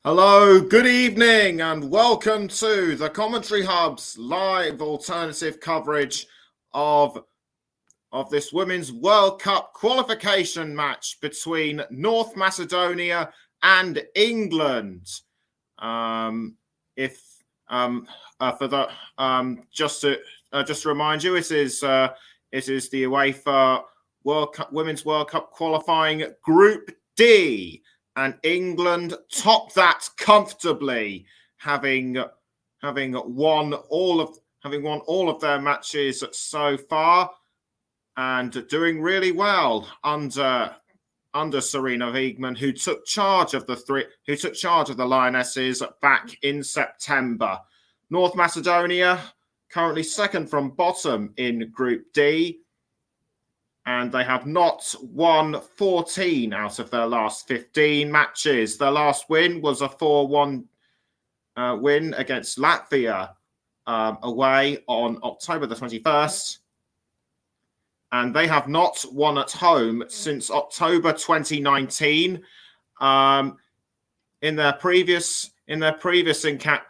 Hello, good evening, and welcome to the Commentary Hub's live alternative coverage of this Women's World Cup qualification match between North Macedonia and England. Just to remind you, it is the UEFA Women's World Cup qualifying Group D. And England topped that comfortably, having won all of their matches so far, and doing really well under Sarina Wiegman, who took charge of the Lionesses back in September. North Macedonia currently second from bottom in Group D, and they have not won 14 out of their last 15 matches. Their last win was a 4-1 win against Latvia away on October the 21st. And they have not won at home since October 2019. In their previous encounter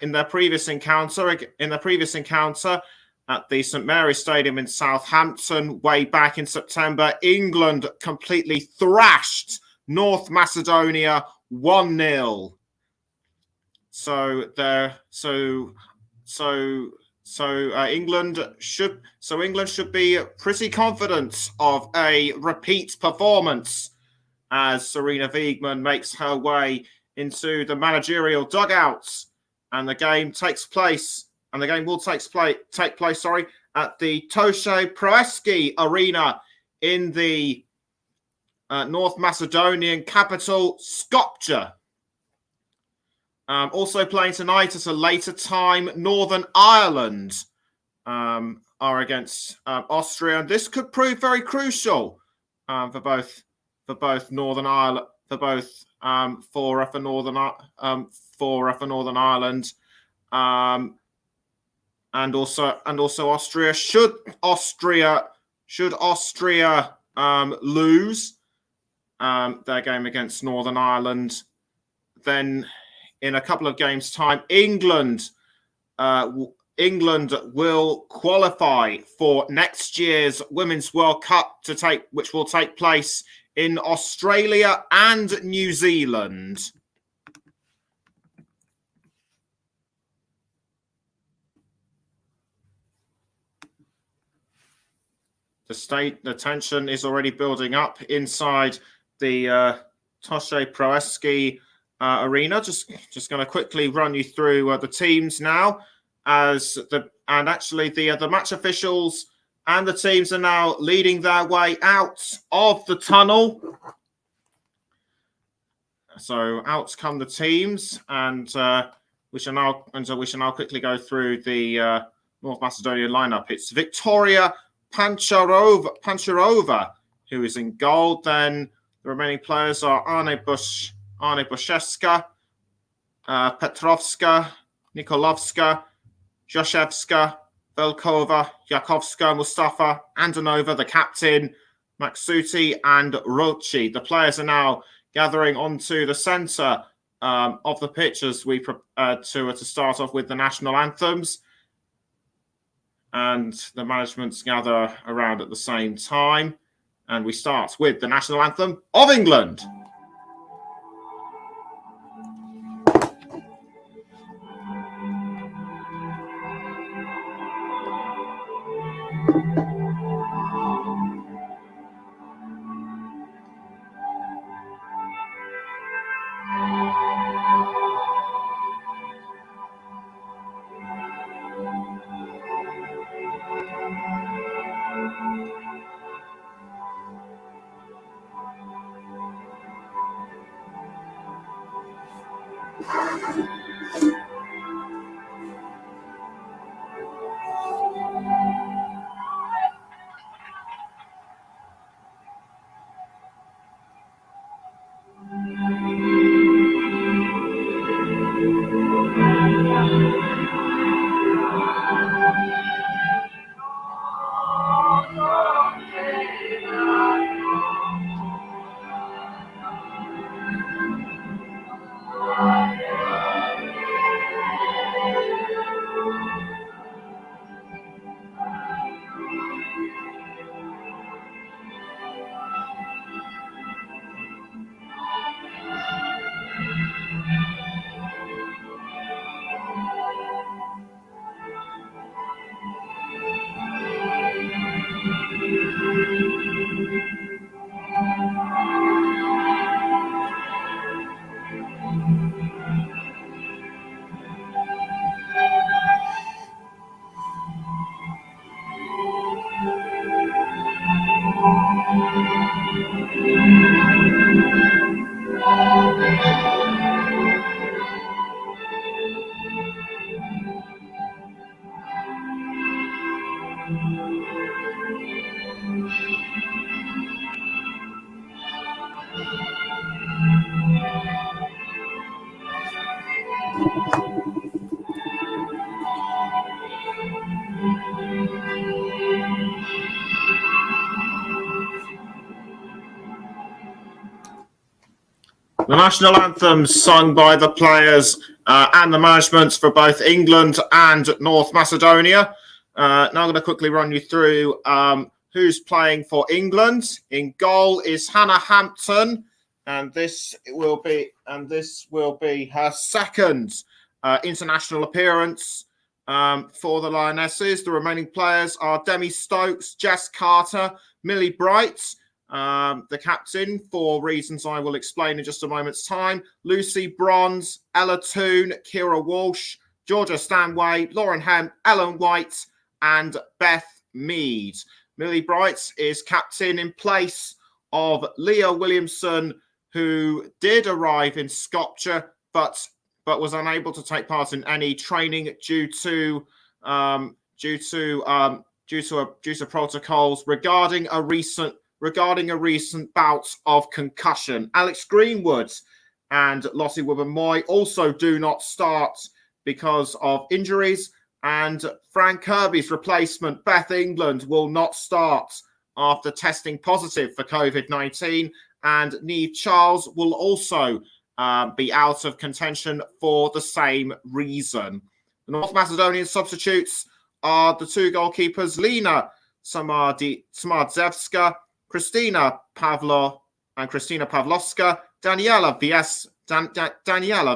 at the St Mary's Stadium in Southampton way back in September, England completely thrashed North Macedonia 1-0. England should be pretty confident of a repeat performance as Sarina Wiegman makes her way into the managerial dugouts, and the game will take place at the Toshe Proeski Arena in the North Macedonian capital, Skopje. Also playing tonight at a later time, Northern Ireland are against Austria, and this could prove very crucial for Northern Ireland, for Northern Ireland. And also Austria. Should Austria lose their game against Northern Ireland, then in a couple of games' time, England will qualify for next year's Women's World Cup which will take place in Australia and New Zealand. The tension is already building up inside the Toshe Proeski arena. Just going to quickly run you through the teams now, the match officials and the teams are now leading their way out of the tunnel. So out come the teams, and we shall now quickly go through the North Macedonian lineup. It's Victoria Pancharova, who is in goal. Then the remaining players are Arne Buszewska, Petrovska, Nikolovska, Joshevska, Velkova, Jakovska, Mustafa, Andanova, the captain, Maksuti, and Rochi. The players are now gathering onto the centre of the pitch as we prepare to start off with the national anthems. And the managements gather around at the same time. And we start with the national anthem of England. The national anthems sung by the players and the management for both England and North Macedonia. Now I'm going to quickly run you through who's playing for England. In goal is Hannah Hampton, and this will be her second international appearance for the Lionesses. The remaining players are Demi Stokes, Jess Carter, Millie Bright, the captain, for reasons I will explain in just a moment's time, Lucy Bronze, Ella Toone, Kira Walsh, Georgia Stanway, Lauren Hemp, Ellen White, and Beth Mead. Millie Bright is captain in place of Leah Williamson, who did arrive in Skopje, but was unable to take part in any training due to protocols regarding a recent bout of concussion. Alex Greenwood and Lottie Wibben-Moy also do not start because of injuries, and Frank Kirby's replacement, Beth England, will not start after testing positive for COVID-19, and Neve Charles will also be out of contention for the same reason. The North Macedonian substitutes are the two goalkeepers, Lena Smardzewska, Kristina Pavlovska, Daniela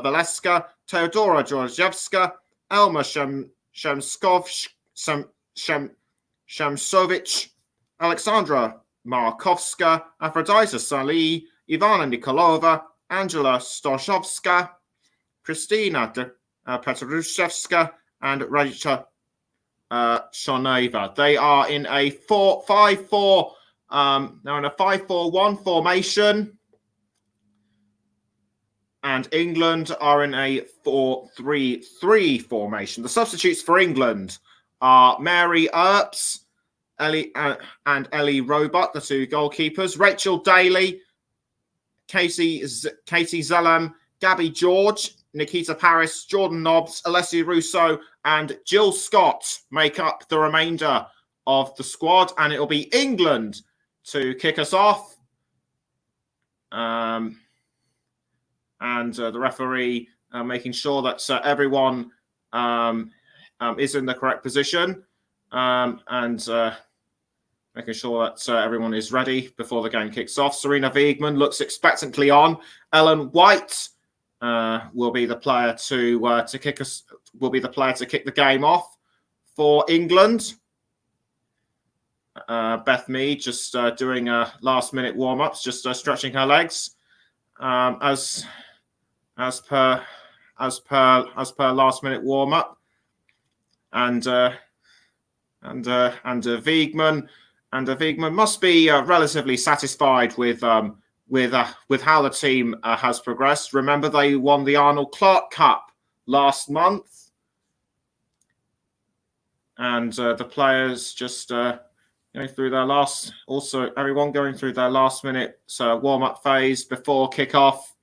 Valeska, Teodora Georgievska, Elma Shamsovich, Alexandra Markovska, Aphrodite Salih, Ivana Nikolova, Angela Stoshovska, Kristina Petrushevska, and Radicza Shoneva. They are in a 5-4. They're in a 5-4-1 formation, and England are in a 4-3-3 formation. The substitutes for England are Mary Earps, Ellie Roebuck, the two goalkeepers, Rachel Daly, Katie Zellam, Gabby George, Nikita Paris, Jordan Nobbs, Alessia Russo, and Jill Scott make up the remainder of the squad, and it'll be England to kick us off. And the referee making sure that everyone is in the correct position, and making sure that everyone is ready before the game kicks off. Serena Wiegman looks expectantly on. Ellen White will be the player to kick us. Will be the player to kick the game off for England. Beth Mead just doing last-minute warm-ups, just stretching her legs, as per last-minute warm-up, and Wiegman must be relatively satisfied with how the team has progressed. Remember, they won the Arnold Clark Cup last month, and the players just going through their last. Also, everyone going through their last-minute warm-up phase before kick-off.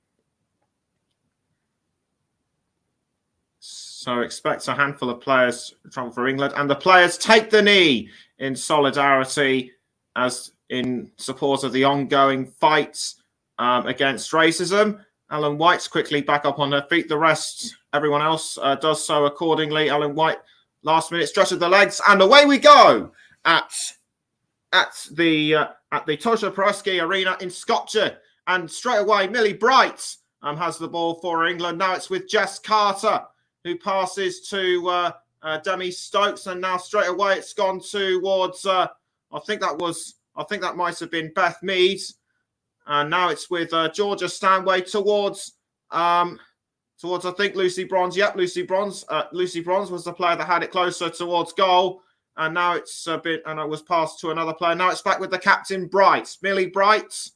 So expect a handful of players to travel for England, and the players take the knee in solidarity as in support of the ongoing fights against racism. Ellen White's quickly back up on her feet. The rest, everyone else does so accordingly. Ellen White, last minute stretch of the legs, and away we go at the Tosha Proeski Arena in Skopje. And straight away, Millie Bright has the ball for England. Now it's with Jess Carter, who passes to Demi Stokes, and now straight away it's gone towards. I think that might have been Beth Mead, and now it's with Georgia Stanway towards I think Lucy Bronze. Yep, Lucy Bronze. Lucy Bronze was the player that had it closer towards goal, and now it's it was passed to another player. Now it's back with the captain Bright. Millie Bright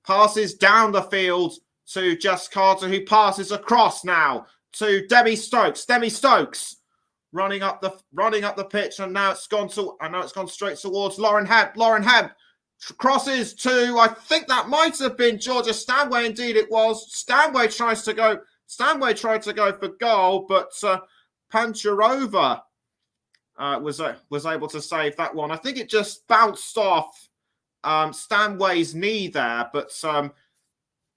passes down the field to Jess Carter, who passes across now to Demi Stokes. Demi Stokes running up the pitch, and now it's gone straight towards Lauren Hemp. Lauren Hemp crosses to, I think that might have been Georgia Stanway. Indeed, it was. Stanway tried to go for goal, but Pancharova was able to save that one. I think it just bounced off Stanway's knee there, but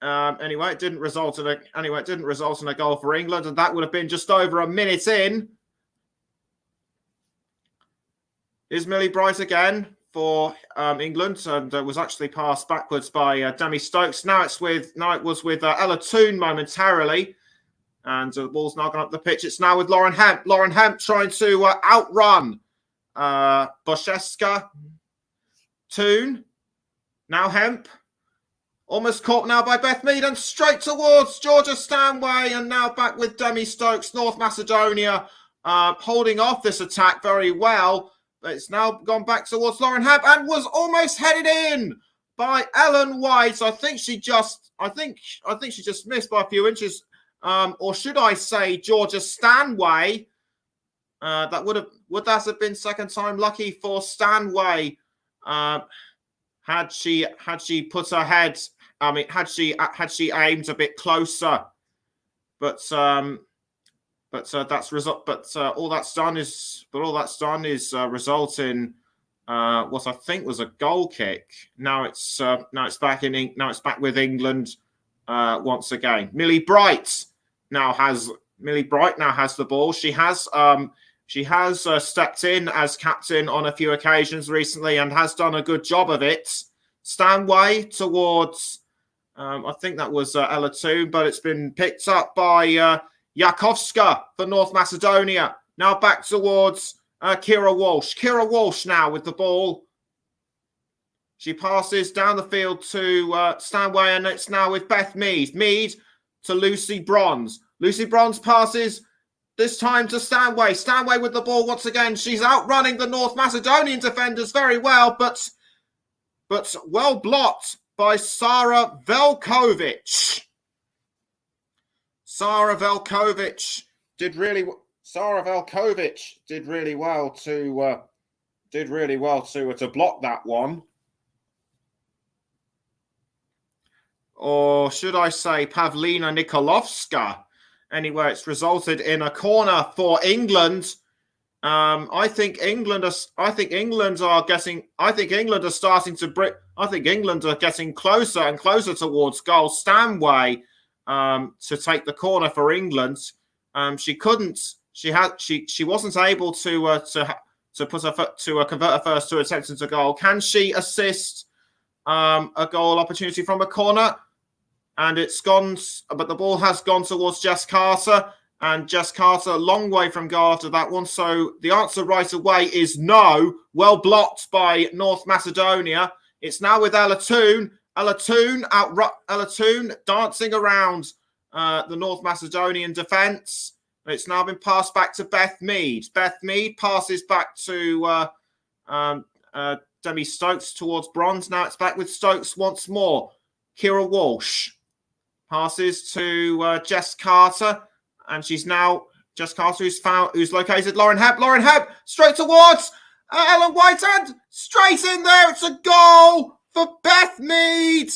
Anyway, it didn't result in a goal for England, and that would have been just over a minute in. Is Millie Bright again for England, and was actually passed backwards by Demi Stokes. Now it was with Ella Toone momentarily, and the ball's now gone up the pitch. It's now with Lauren Hemp. Lauren Hemp trying to outrun Bosheska. Toone. Now Hemp. Almost caught now by Beth Mead, and straight towards Georgia Stanway, and now back with Demi Stokes. North Macedonia holding off this attack very well. But it's now gone back towards Lauren Hemp and was almost headed in by Ellen White. I think she just missed by a few inches. Or should I say Georgia Stanway? Would that have been second time lucky for Stanway? Had she put her head, had she aimed a bit closer, but that's result. But all that's done is result in what I think was a goal kick. Now it's back with England once again. Millie Bright now has the ball. She has stepped in as captain on a few occasions recently and has done a good job of it. Stanway towards, I think that was Ella Toone, but it's been picked up by Jakovska for North Macedonia. Now back towards Kira Walsh. Kira Walsh now with the ball. She passes down the field to Stanway, and it's now with Beth Mead. Mead to Lucy Bronze. Lucy Bronze passes this time to Stanway. Stanway with the ball once again. She's outrunning the North Macedonian defenders very well, but well blocked by Sara Velkovic. Sara Velkovic did really well to block that one. Or should I say Pavlina Nikolovska? Anyway, it's resulted in a corner for England. I think England are getting closer and closer towards goal. Stanway to take the corner for England. She wasn't able to convert her first two attempts into goal. Can she assist a goal opportunity from a corner? And it's gone, but the ball has gone towards Jess Carter, and Jess Carter a long way from goal after that one. So the answer right away is no. Well blocked by North Macedonia. It's now with Ella Toone. Ella Toone dancing around the North Macedonian defence. It's now been passed back to Beth Mead. Beth Mead passes back to Demi Stokes towards Bronze. Now it's back with Stokes once more. Kira Walsh passes to Jess Carter, and she's now Jess Carter who's located Lauren Hemp. Lauren Hemp straight towards Ellen White, and straight in there. It's a goal for Beth Mead.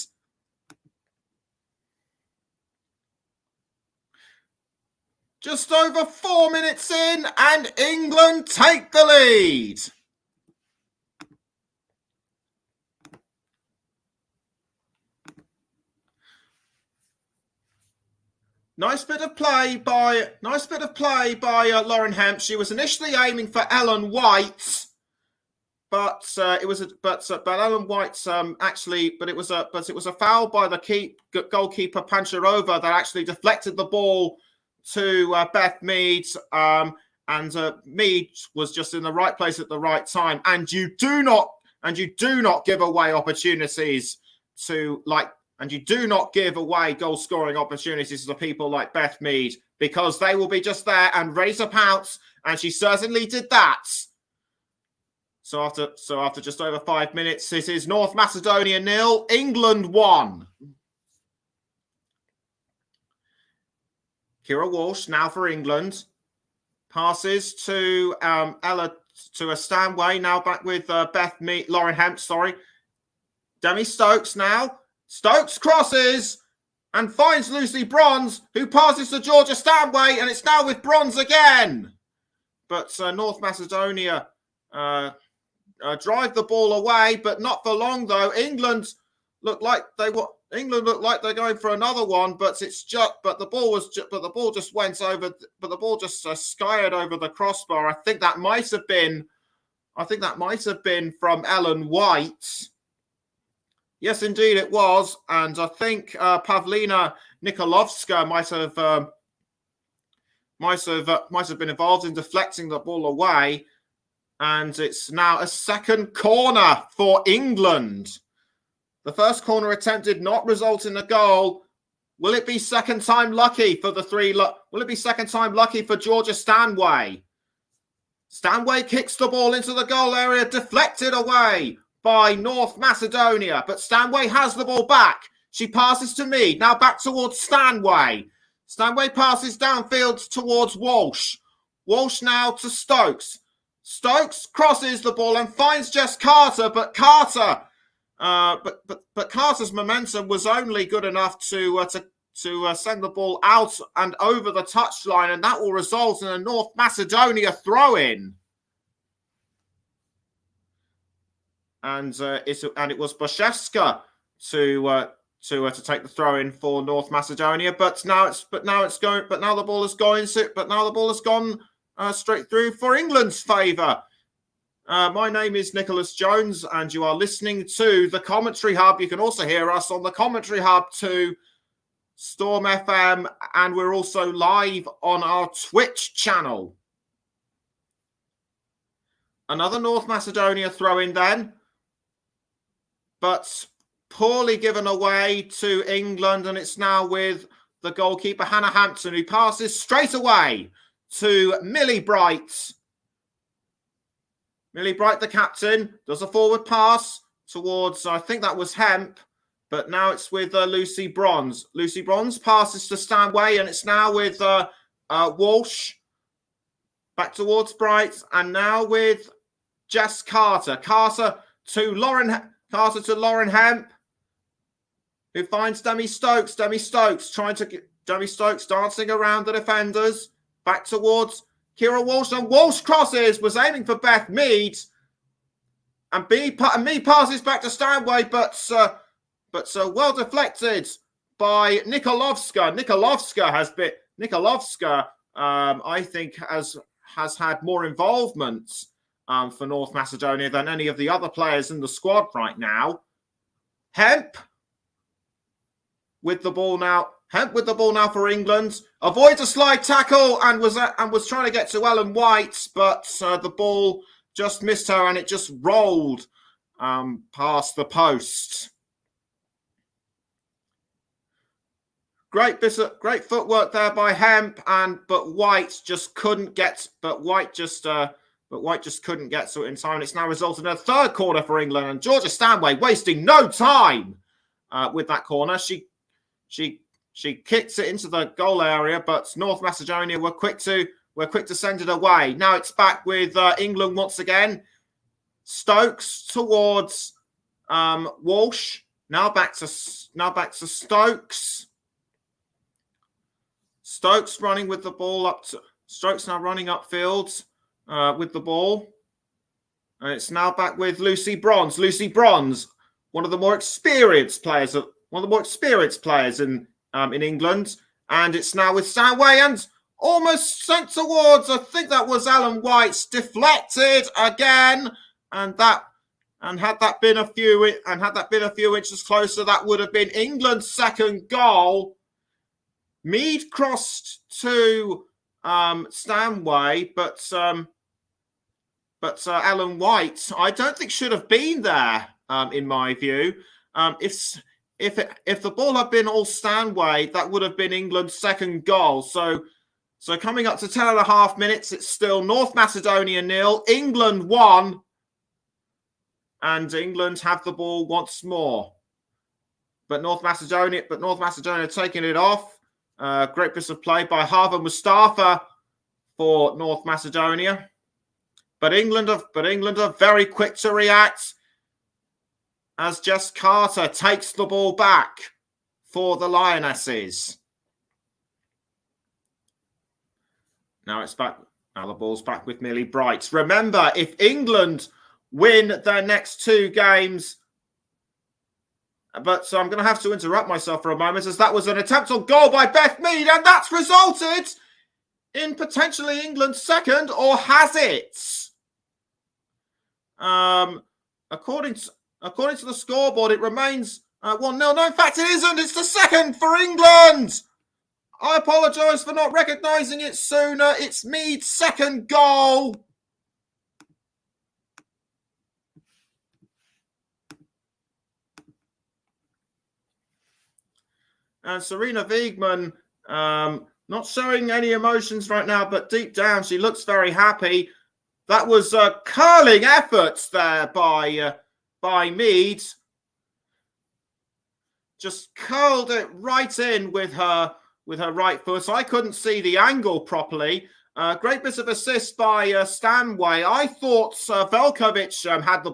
Just over 4 minutes in, and England take the lead. Nice bit of play by Lauren Hemp. She was initially aiming for Ellen White, but it was Ellen White it was a foul by the goalkeeper Pancharova that actually deflected the ball to Beth Mead, and Mead was just in the right place at the right time. And you do not give away opportunities and you do not give away goal-scoring opportunities to people like Beth Mead, because they will be just there and ready to pounce, and she certainly did that. So after just over 5 minutes, it is North Macedonia 0, England 1. Kira Walsh now for England. Passes to Ella, to a Stanway, now back with Beth Mead, Lauren Hemp, sorry. Demi Stokes now. Stokes crosses and finds Lucy Bronze, who passes to Georgia Stanway, and it's now with Bronze again. But North Macedonia drive the ball away, but not for long, though. England looked like England look like they're going for another one, but the ball just went over, but the ball just skied over the crossbar. I think that might have been from Ellen White. Yes, indeed it was, and I think Pavlina Nikolovska might have been involved in deflecting the ball away, and it's now a second corner for England. The first corner attempt did not result in a goal. Will it be second time lucky for the three? Will it be second time lucky for Georgia Stanway? Stanway kicks the ball into the goal area, deflected away by North Macedonia, but Stanway has the ball back. She passes to Mead, now back towards Stanway. Stanway passes downfield towards Walsh. Walsh now to Stokes. Stokes crosses the ball and finds Jess Carter, but Carter's momentum was only good enough to send the ball out and over the touchline, and that will result in a North Macedonia throw-in. And it was Boszewska to take the throw-in for North Macedonia, but now the ball has gone straight through for England's favour. My name is Nicholas Jones, and you are listening to the Commentary Hub. You can also hear us on the Commentary Hub to Storm FM, and we're also live on our Twitch channel. Another North Macedonia throw-in then, but poorly given away to England, and it's now with the goalkeeper Hannah Hampton, who passes straight away to Millie Bright. Millie Bright, the captain, does a forward pass towards, I think that was Hemp, but now it's with Lucy Bronze. Lucy Bronze passes to Stanway, and it's now with Walsh. Back towards Bright, and now with Jess Carter. Carter to Lauren Hemp, who finds Demi Stokes. Demi Stokes dancing around the defenders. Back towards Kira Walsh, and Walsh crosses, was aiming for Beth Mead, and Mead passes back to Stanway, but well deflected by Nikolovska. Nikolovska, I think has had more involvement for North Macedonia than any of the other players in the squad right now. Hemp with the ball now. Hemp with the ball now for England. Avoids a slide tackle and was trying to get to Ellen White, but the ball just missed her and it just rolled past the post. Great footwork there by Hemp, but White just couldn't get. But White just couldn't get to it in time. It's now resulted in a third corner for England, and Georgia Stanway wasting no time with that corner. She kicks it into the goal area, but North Macedonia were quick to send it away. Now it's back with England once again. Stokes towards Walsh. Now back to Stokes. Stokes running with the ball up to Stokes now running upfield with the ball, and it's now back with Lucy Bronze. Lucy Bronze, one of the more experienced players in England, and it's now with Stanway and almost sent towards, I think that was Ellen White's, deflected again, and had that been a few inches closer, that would have been England's second goal. Mead crossed to Stanway, but Ellen White, I don't think should have been there. In my view, if the ball had been all Stanway, that would have been England's second goal. So coming up to 10.5 minutes, it's still North Macedonia 0, England 1, and England have the ball once more. But North Macedonia taking it off. Great piece of play by Harvey Mustafa for North Macedonia. But England are very quick to react as Jess Carter takes the ball back for the Lionesses. Now it's back. Now the ball's back with Millie Bright. Remember, if England win their next two games But so I'm going to have to interrupt myself for a moment, as that was an attempt on goal by Beth Mead, and that's resulted in potentially England's second, or has it? According to the scoreboard, it remains 1-0. No, in fact, it isn't. It's the second for England. I apologise for not recognising it sooner. It's Mead's second goal. And Serena Wiegmann, not showing any emotions right now, but deep down she looks very happy. That was curling efforts there by Mead. Just curled it right in with her right foot. I couldn't see the angle properly. Great bit of assist by Stanway. I thought Velkovic had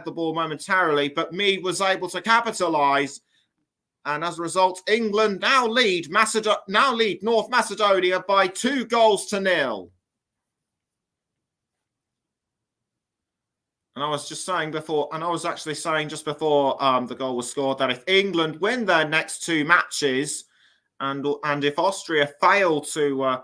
the ball momentarily, but Mead was able to capitalise. And as a result, England now lead North Macedonia by 2-0. And I was actually saying just before the goal was scored that if England win their next 2 matches, and if Austria fail to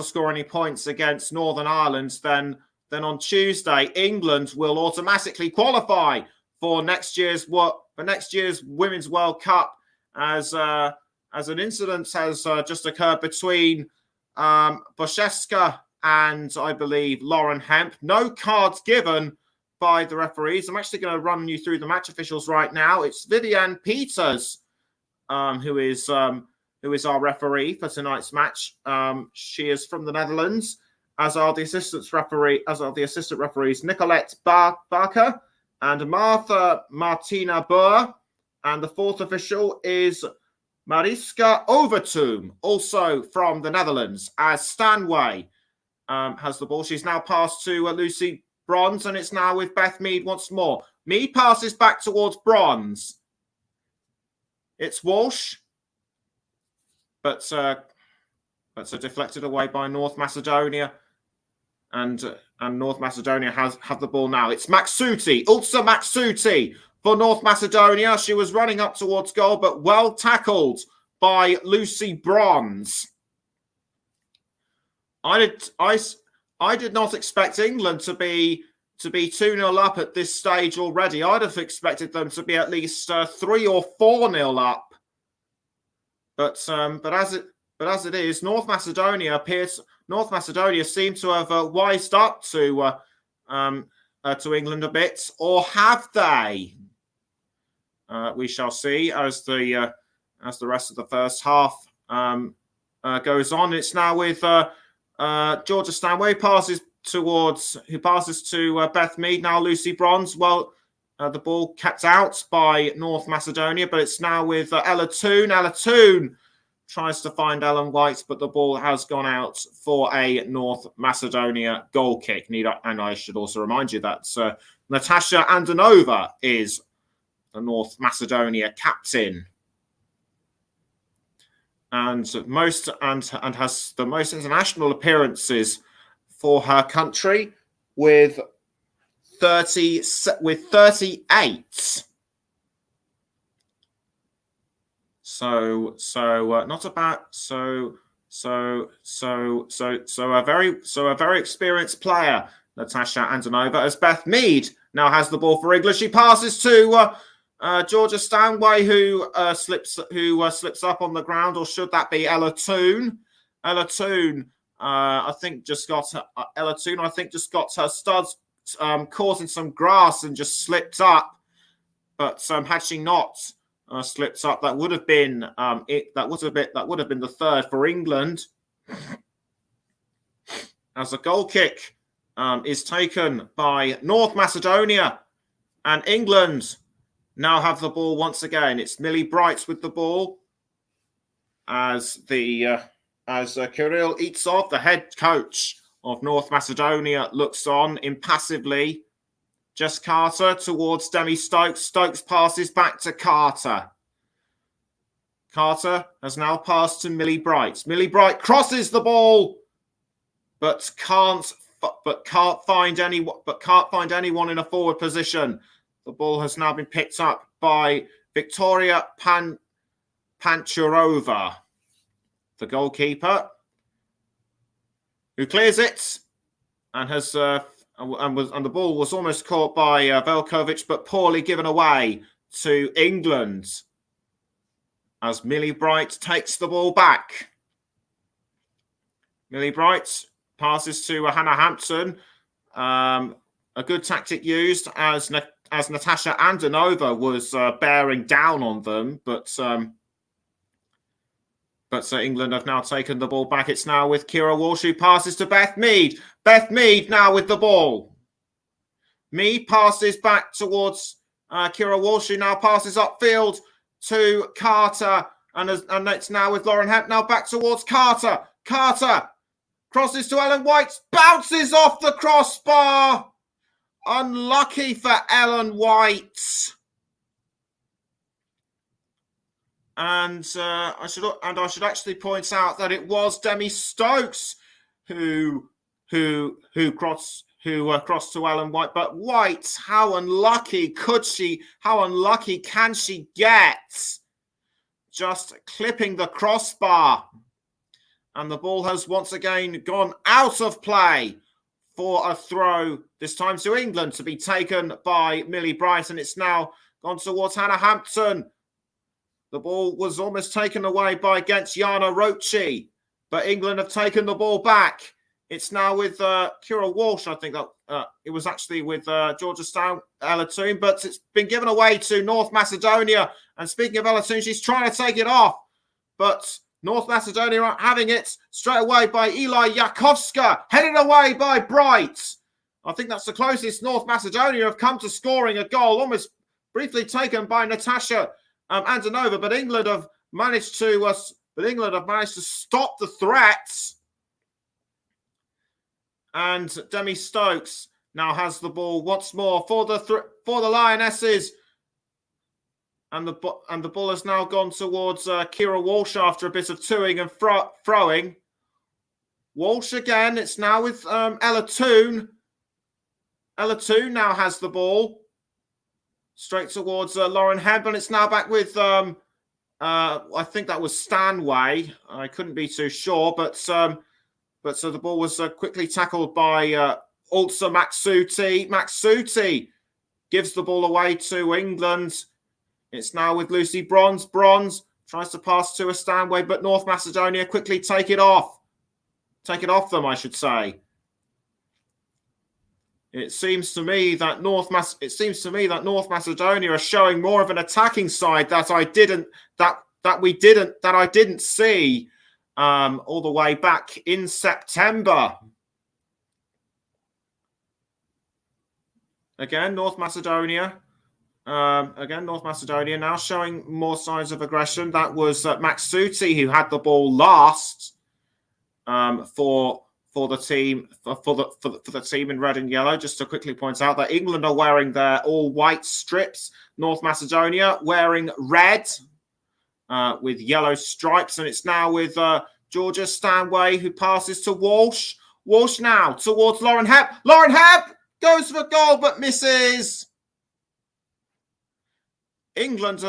score any points against Northern Ireland, then on Tuesday England will automatically qualify for next year's Women's World Cup, as an incident has just occurred between Boszewska and, I believe, Lauren Hemp. No cards given by the referees. I'm actually going to run you through the match officials right now. It's Vivian Peters, who is our referee for tonight's match. She is from the Netherlands, as are the assistant referees Nicolette Barker and Martina Boer. And the 4th official is Mariska Overtoom, also from the Netherlands, as Stanway has the ball. She's now passed to Lucy Bronze, and it's now with Beth Mead once more. Mead passes back towards Bronze. It's Walsh, but deflected away by North Macedonia. And North Macedonia have the ball now. It's Maksuti, Ulsa Maksuti for North Macedonia. She was running up towards goal, but well tackled by Lucy Bronze. I did not expect England to be 2-0 up at this stage already. I'd have expected them to be at least 3 or 4-0 up. But as it is, North Macedonia seem to have wised up to England a bit, or have they? We shall see as the rest of the first half goes on. It's now with Georgia Stanway who passes to Beth Mead. Now Lucy Bronze. Well, the ball kept out by North Macedonia, but it's now with Ella Toon. Ella Toon tries to find Ellen White, but the ball has gone out for a North Macedonia goal kick. And I should also remind you that Natasha Andanova is the North Macedonia captain, and has the most international appearances for her country with 38. So a very experienced player, Natasha Andanova, as Beth Mead now has the ball for England. She passes to Georgia Stanway, who slips up on the ground, or should that be Ella Toon? Ella Toon, I think just got her studs caught in some grass and just slipped up. But had she not slipped up, that would have been That would have been the third for England. As a goal kick is taken by North Macedonia, and England now have the ball once again. It's Millie Bright with the ball as Kirill Itsov, the head coach of North Macedonia, looks on impassively. Jess Carter towards Demi Stokes. Stokes passes back to Carter. Carter has now passed to Millie Bright. Millie Bright crosses the ball, but can't find anyone in a forward position. The ball has now been picked up by Victoria Pancharova, the goalkeeper, who clears it and has and the ball was almost caught by Velkovic, but poorly given away to England as Millie Bright takes the ball back. Millie Bright passes to Hannah Hampton. A good tactic used as Natasha Andanova was bearing down on them, but England have now taken the ball back. It's now with Kira Walsh, who passes to Beth Mead. Beth Mead now with the ball. Mead passes back towards Kira Walsh, who now passes upfield to Carter. And it's now with Lauren Hemp, now back towards Carter. Carter crosses to Ellen White, bounces off the crossbar. Unlucky for Ellen White. And I should actually point out that it was Demi Stokes who crossed to Ellen White. But White, how unlucky can she get? Just clipping the crossbar. And the ball has once again gone out of play for a throw, this time to England, to be taken by Millie Bright. And it's now gone towards Hannah Hampton. The ball was almost taken away by Jana Rochi, but England have taken the ball back. It's now with Kira Walsh. I think that it was actually with Georgia Ella Toon, but it's been given away to North Macedonia. And speaking of Ella Toon, she's trying to take it off, but North Macedonia aren't having it. Straight away by Eli Yakovska, headed away by Bright. I think that's the closest North Macedonia have come to scoring a goal, almost briefly taken by Natasha Andanova, but England have managed to stop the threats. And Demi Stokes now has the ball once more for the Lionesses. And the ball has now gone towards Kira Walsh after a bit of toing and throwing. Walsh again. It's now with Ella Toon. Ella Toon now has the ball. Straight towards Lauren Hebb, and it's now back with, I think that was Stanway. I couldn't be too sure, but so the ball was quickly tackled by Ulsa Maksuti. Maksuti gives the ball away to England. It's now with Lucy Bronze. Bronze tries to pass to a Stanway, but North Macedonia quickly take it off. Take it off them, I should say. It seems to me that North Macedonia are showing more of an attacking side that I didn't see all the way back in September. Again, North Macedonia now showing more signs of aggression. That was Maksuti who had the ball last for the team in red and yellow. Just to quickly point out that England are wearing their all white strips. North Macedonia wearing red with yellow stripes, and it's now with Georgia Stanway who passes to Walsh. Walsh now towards Lauren Hebb. Lauren Hebb goes for goal but misses. England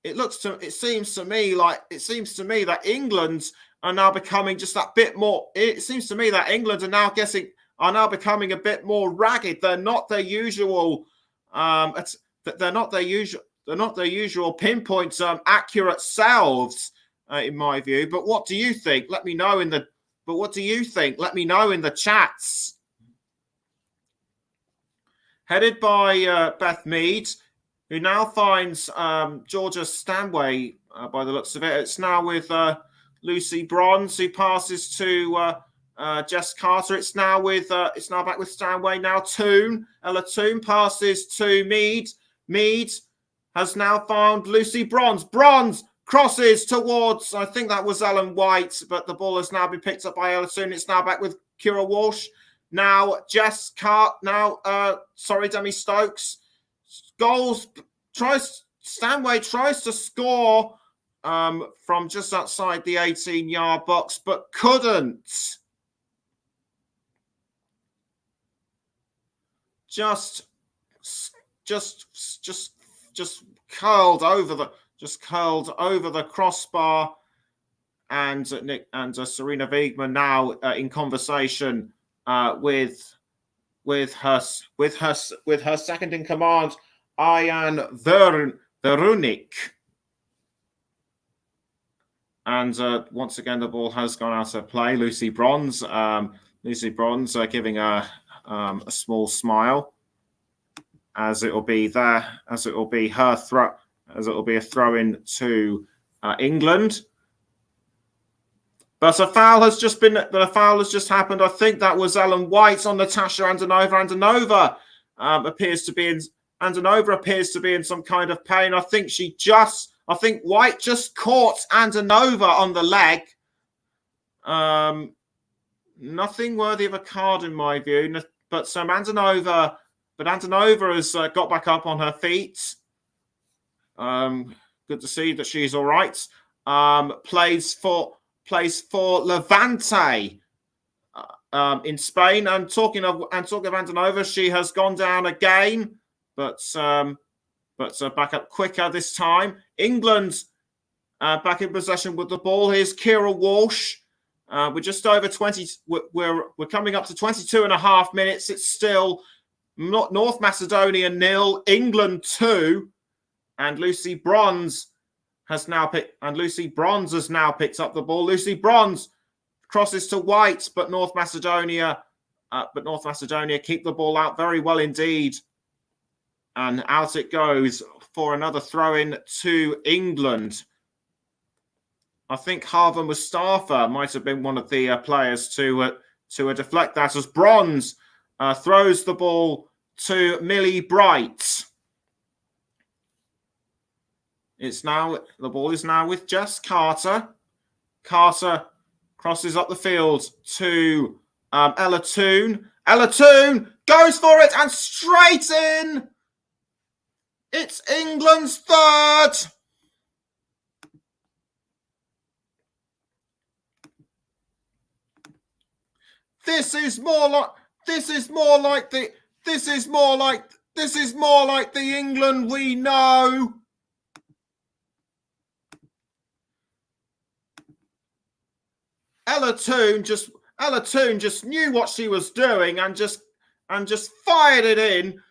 it seems to me that England are now becoming just that bit more. It seems to me that England are now becoming a bit more ragged. They're not their usual. They're not their usual pinpoint accurate selves, in my view. But what do you think? Let me know in the. But what do you think? Let me know in the chats. Headed by Beth Mead, who now finds Georgia Stanway. By the looks of it, it's now with Lucy Bronze, who passes to Jess Carter. It's now back with Stanway. Now Toon. Ella Toon passes to Mead. Mead has now found Lucy Bronze. Bronze crosses towards, I think that was Ellen White, but the ball has now been picked up by Ella Toon. It's now back with Kira Walsh. Now Jess Carter. Demi Stokes. Stanway tries to score from just outside the 18-yard box, but couldn't. Just just curled over the crossbar, and Serena Wiegmann now in conversation with her second in command, Ian Verunik. And once again, the ball has gone out of play. Lucy Bronze giving a small smile, as it will be a throw in to England. But a foul has just happened. I think that was Ellen White on Natasha Antonova. Antonova appears to be in some kind of pain. I think White just caught Antonova on the leg. Nothing worthy of a card in my view. But Antonova has got back up on her feet. Good to see that she's all right. Plays for Levante in Spain. And talking of Antonova, she has gone down again, but back up quicker this time. England back in possession with the ball. Here's Kira Walsh. We're just over 20. We're coming up to 22 and a half minutes. It's still North Macedonia 0, England 2, and Lucy Bronze has now picked up the ball. Lucy Bronze crosses to White, but North Macedonia keep the ball out very well indeed. And out it goes for another throw-in to England. I think Harvey Mustafa might have been one of the players to deflect that, as Bronze throws the ball to Millie Bright. The ball is now with Jess Carter. Carter crosses up the field to Ella Toon. Ella Toon goes for it and straight in. It's England's third. This is more like the England we know. Ella Toon just knew what she was doing and just fired it in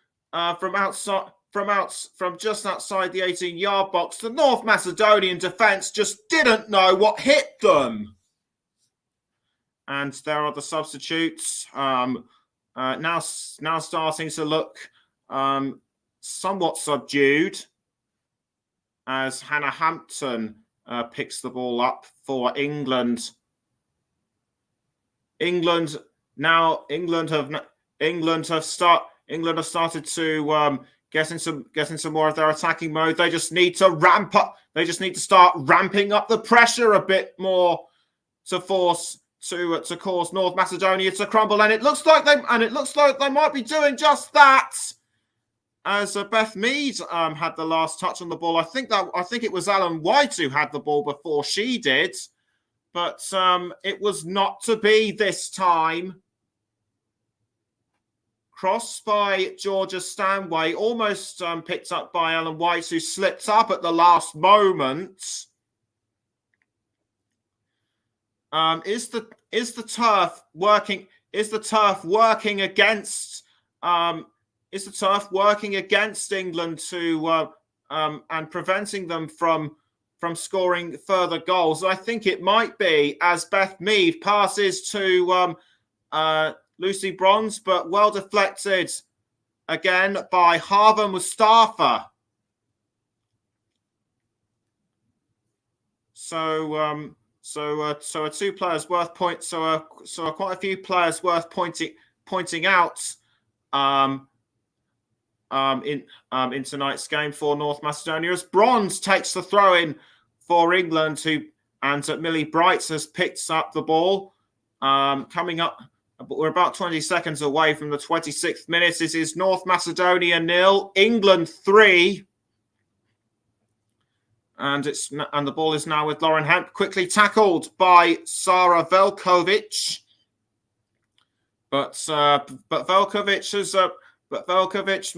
from just outside the 18-yard box. The North Macedonian defence just didn't know what hit them. And there are the substitutes now starting to look somewhat subdued, as Hannah Hampton picks the ball up for England. England have started to get into more of their attacking mode. They just need to ramp up. They just need to start ramping up the pressure a bit more to cause North Macedonia to crumble. And it looks like they might be doing just that. As Beth Mead had the last touch on the ball. I think it was Ellen White who had the ball before she did. But it was not to be this time. Cross by Georgia Stanway, almost picked up by Ellen White, who slipped up at the last moment. Is the turf working? Is the turf working against England to and preventing them from scoring further goals? I think it might be, as Beth Mead passes to Lucy Bronze, but well deflected again by Harvey Mustafa. So two players worth point. So quite a few players worth pointing out in tonight's game for North Macedonia, as Bronze takes the throw in for England, and Millie Bright has picked up the ball. Coming up, we're about 20 seconds away from the 26th minute. This is North Macedonia 0, England 3. And the ball is now with Lauren Hemp, quickly tackled by Sara Velkovic. But Velkovic but Velkovic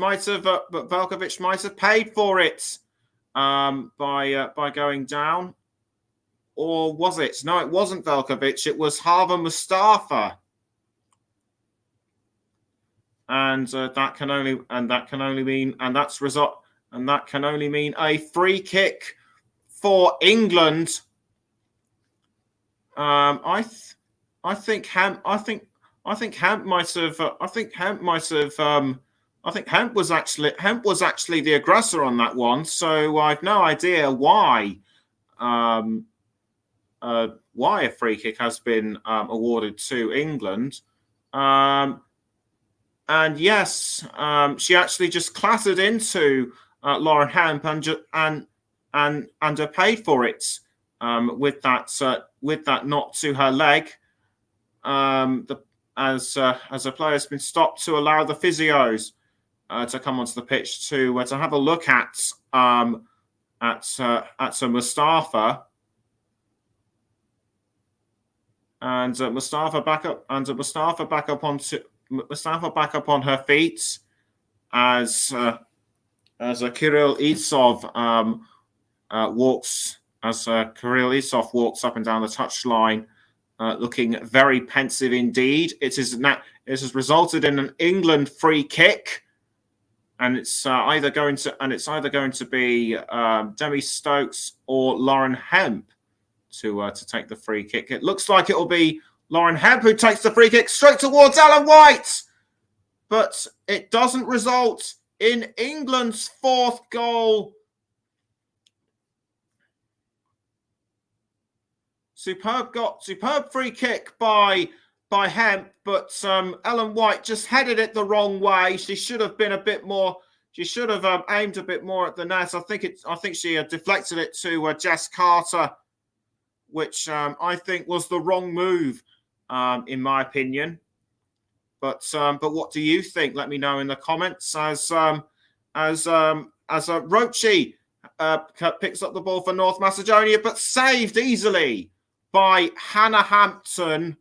might have paid for it by going down. Or was it? No, it wasn't Velkovic. It was Harvey Mustafa. And that can only mean a free kick for England. I think Hemp was actually the aggressor on that one. So I've no idea why a free kick has been awarded to England. And yes, she actually just clattered into Lauren Hemp and paid for it with that knock to her leg. As a player has been stopped to allow the physios to come onto the pitch to have a look at Mustafa. And Mustafa back up on her feet as Kirill Itsov walks up and down the touchline, looking very pensive indeed. It has resulted in an England free kick, and it's either going to be Demi Stokes or Lauren Hemp to take the free kick. It looks like it will be Lauren Hemp who takes the free kick straight towards Ellen White, but it doesn't result in England's fourth goal. Superb free kick by Hemp, but Ellen White just headed it the wrong way. She should have been a bit more. She should have aimed a bit more at the net. I think she deflected it to Jess Carter, which I think was the wrong move, in my opinion. But what do you think? Let me know in the comments. As Roche picks up the ball for North Macedonia, but saved easily by Hannah Hampton.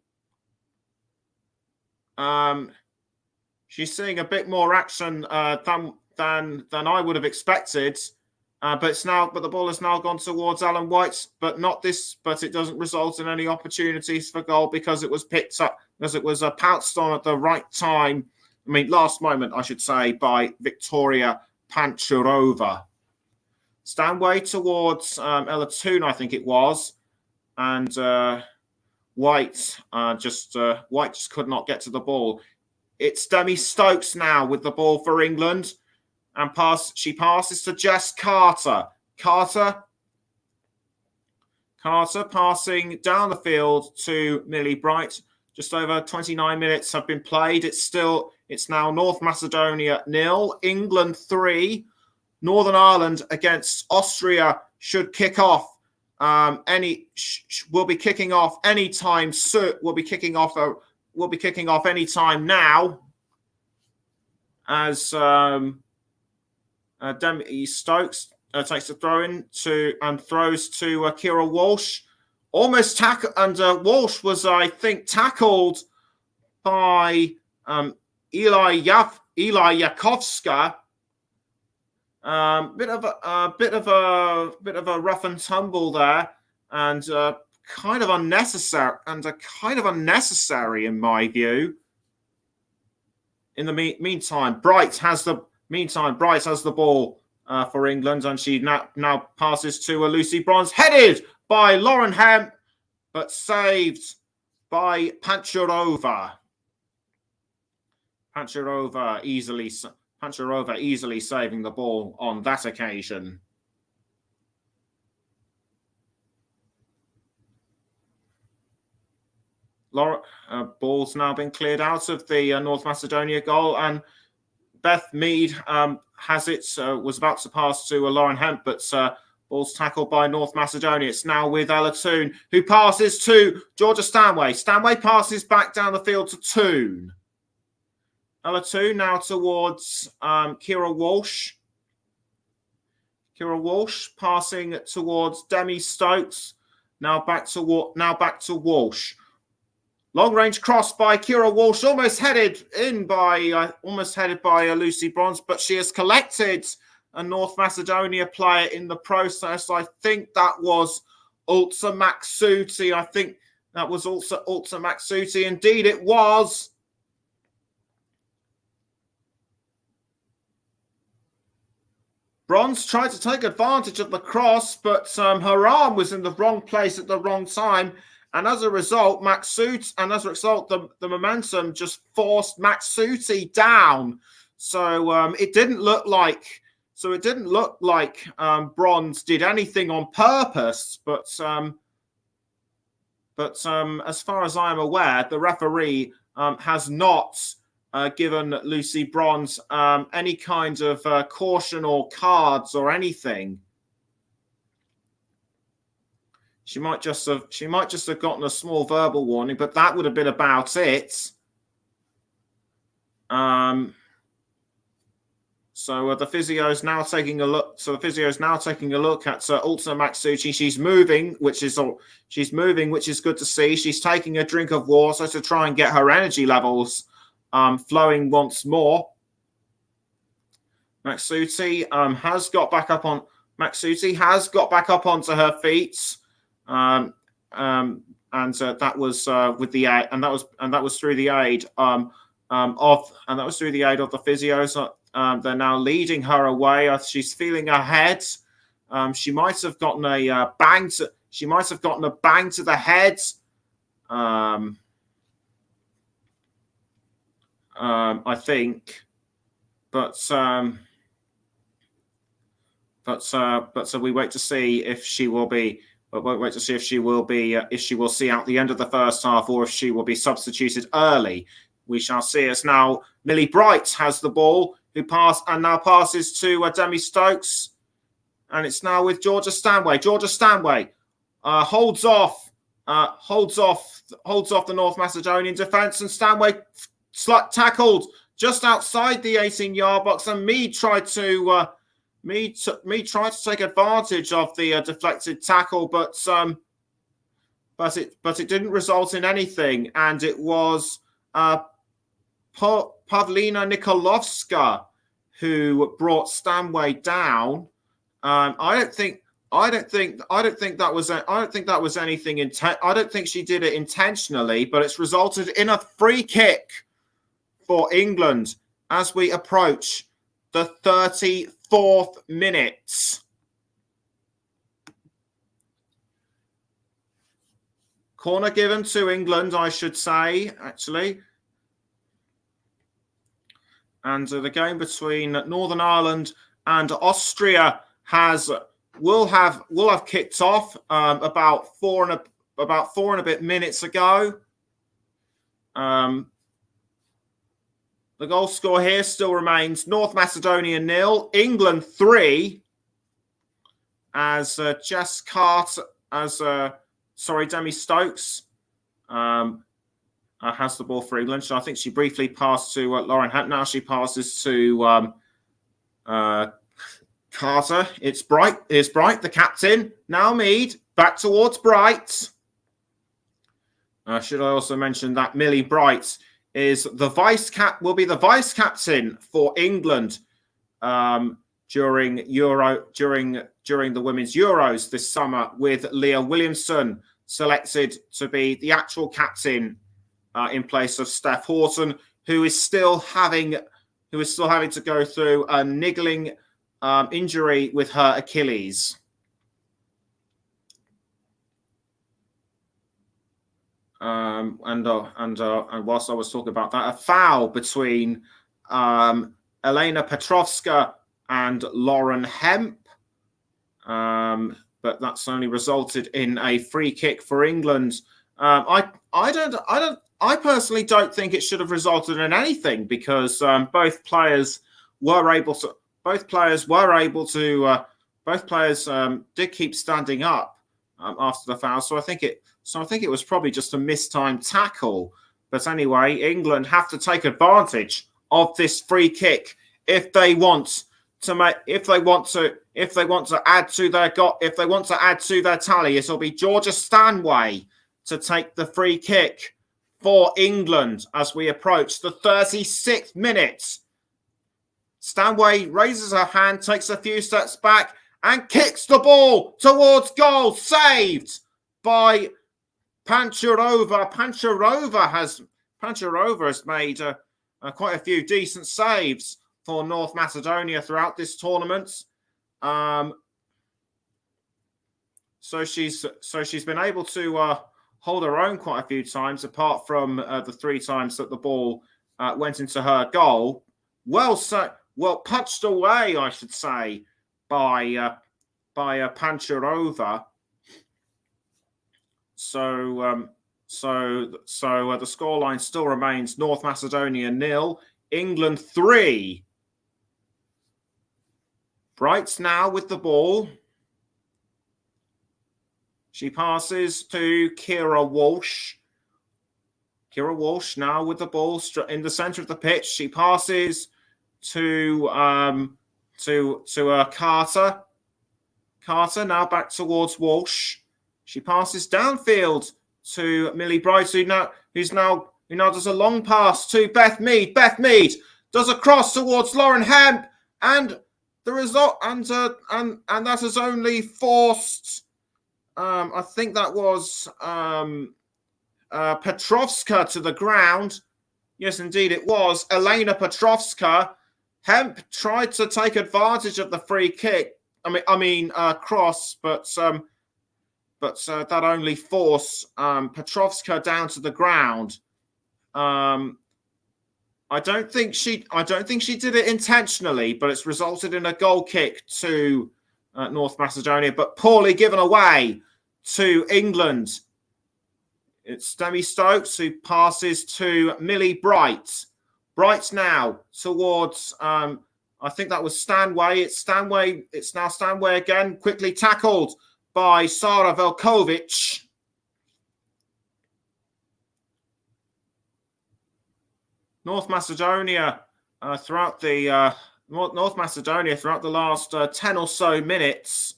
She's seeing a bit more action than I would have expected. But the ball has now gone towards Ellen White, but it doesn't result in any opportunities for goal because it was picked up, because it was pounced on at the right time. Last moment, I should say, by Victoria Pancharova. Stanway towards Ella Toon, I think it was, and White just could not get to the ball. It's Demi Stokes now with the ball for England. And she passes to Jess Carter. Carter passing down the field to Millie Bright. Just over 29 minutes have been played. It's now North Macedonia 0, England 3. Northern Ireland against Austria should kick off. Will be kicking off anytime soon. Will be kicking off anytime now. As Demi Stokes takes a throw in and throws to Kira Walsh. Almost tackle, and Walsh was, I think, tackled by Eli Yakovska. Bit of a rough and tumble there, and kind of unnecessary in my view. In the meantime, Bright has the ball for England, and she now passes to Lucy Bronze, headed by Lauren Hemp, but saved by Pancharova. Pancharova easily saving the ball on that occasion. Ball's now been cleared out of the North Macedonia goal, and Beth Mead has it. Was about to pass to Lauren Hemp, but ball's tackled by North Macedonia. It's now with Ella Toon, who passes to Georgia Stanway. Stanway passes back down the field to Toon. Ella Toon now towards Kira Walsh. Kira Walsh passing towards Demi Stokes. Now back to Walsh. Long range cross by Kira Walsh, almost headed by Lucy Bronze, but she has collected a North Macedonia player in the process. I think that was Ulza Maksuti. I think that was also Ulza Maksuti. Indeed, it was. Bronze tried to take advantage of the cross, but her arm was in the wrong place at the wrong time. And as a result, the momentum just forced Maksuti down. So it didn't look like Bronze did anything on purpose. But as far as I am aware, the referee has not given Lucy Bronze any kind of caution or cards or anything. She might just have gotten a small verbal warning, but that would have been about it. So the physio is now taking a look. So the physio is now taking a look at Ulza Maksuti. She's moving, which is good to see. She's taking a drink of water to try and get her energy levels flowing once more. Maksuti has got back up onto her feet. And that was with the and that was through the aid of the physios. They're now leading her away. She's feeling her head. She might have gotten a bang to the head. I think, but so we wait to see if she will be. But we'll wait to see if she will see out the end of the first half or if she will be substituted early. We shall see. As now Millie Bright has the ball, who passes to Demi Stokes, and it's now with Georgia Stanway. Georgia Stanway holds off the North Macedonian defence, and Stanway tackled just outside the 18-yard box, and Mead tried to take advantage of the deflected tackle, but it didn't result in anything, and it was Pavlina Nikolovska who brought Stanway down. I don't think that was anything. I don't think she did it intentionally, but it's resulted in a free kick for England as we approach the 34th minute. Corner given to England, I should say, actually. And the game between Northern Ireland and Austria will have kicked off about four and a bit minutes ago. The goal score here still remains North Macedonia 0, England 3. As Demi Stokes has the ball for England. So I think she briefly passed to Lauren Hunt. Now she passes to Carter. It's Bright, the captain. Now Mead, back towards Bright. Should I also mention that Millie Bright will be the vice captain for England during the Women's Euros this summer, with Leah Williamson selected to be the actual captain in place of Steph Houghton, who is still having to go through a niggling injury with her Achilles. And whilst I was talking about that, a foul between Elena Petrovska and Lauren Hemp, but that's only resulted in a free kick for England. I personally don't think it should have resulted in anything, because both players did keep standing up after the foul. So I think it was probably just a mistimed tackle. But anyway, England have to take advantage of this free kick if they want to add to their tally. It'll be Georgia Stanway to take the free kick for England as we approach the 36th minute. Stanway raises her hand, takes a few steps back, and kicks the ball towards goal. Saved by Pancharova. Pancharova has made quite a few decent saves for North Macedonia throughout this tournament. So she's been able to hold her own quite a few times, apart from the 3 times that the ball went into her goal. Well punched away, I should say, by Pancharova. So the scoreline still remains North Macedonia 0, England 3. Brights now with the ball. She passes to Kira Walsh. Kira Walsh now with the ball in the centre of the pitch. She passes to Carter. Carter now back towards Walsh. She passes downfield to Millie Bright, who now does a long pass to Beth Mead. Beth Mead does a cross towards Lauren Hemp, and the result and that has only forced. I think that was Petrovska to the ground. Yes, indeed, it was Elena Petrovska. Hemp tried to take advantage of the free kick. Cross, but that only forced Petrovska down to the ground. I don't think she did it intentionally, but it's resulted in a goal kick to North Macedonia, but poorly given away to England. It's Demi Stokes who passes to Millie Bright. Bright now towards I think that was Stanway. It's now Stanway again, quickly tackled by Sara Velkovic. North Macedonia throughout the last 10 or so minutes,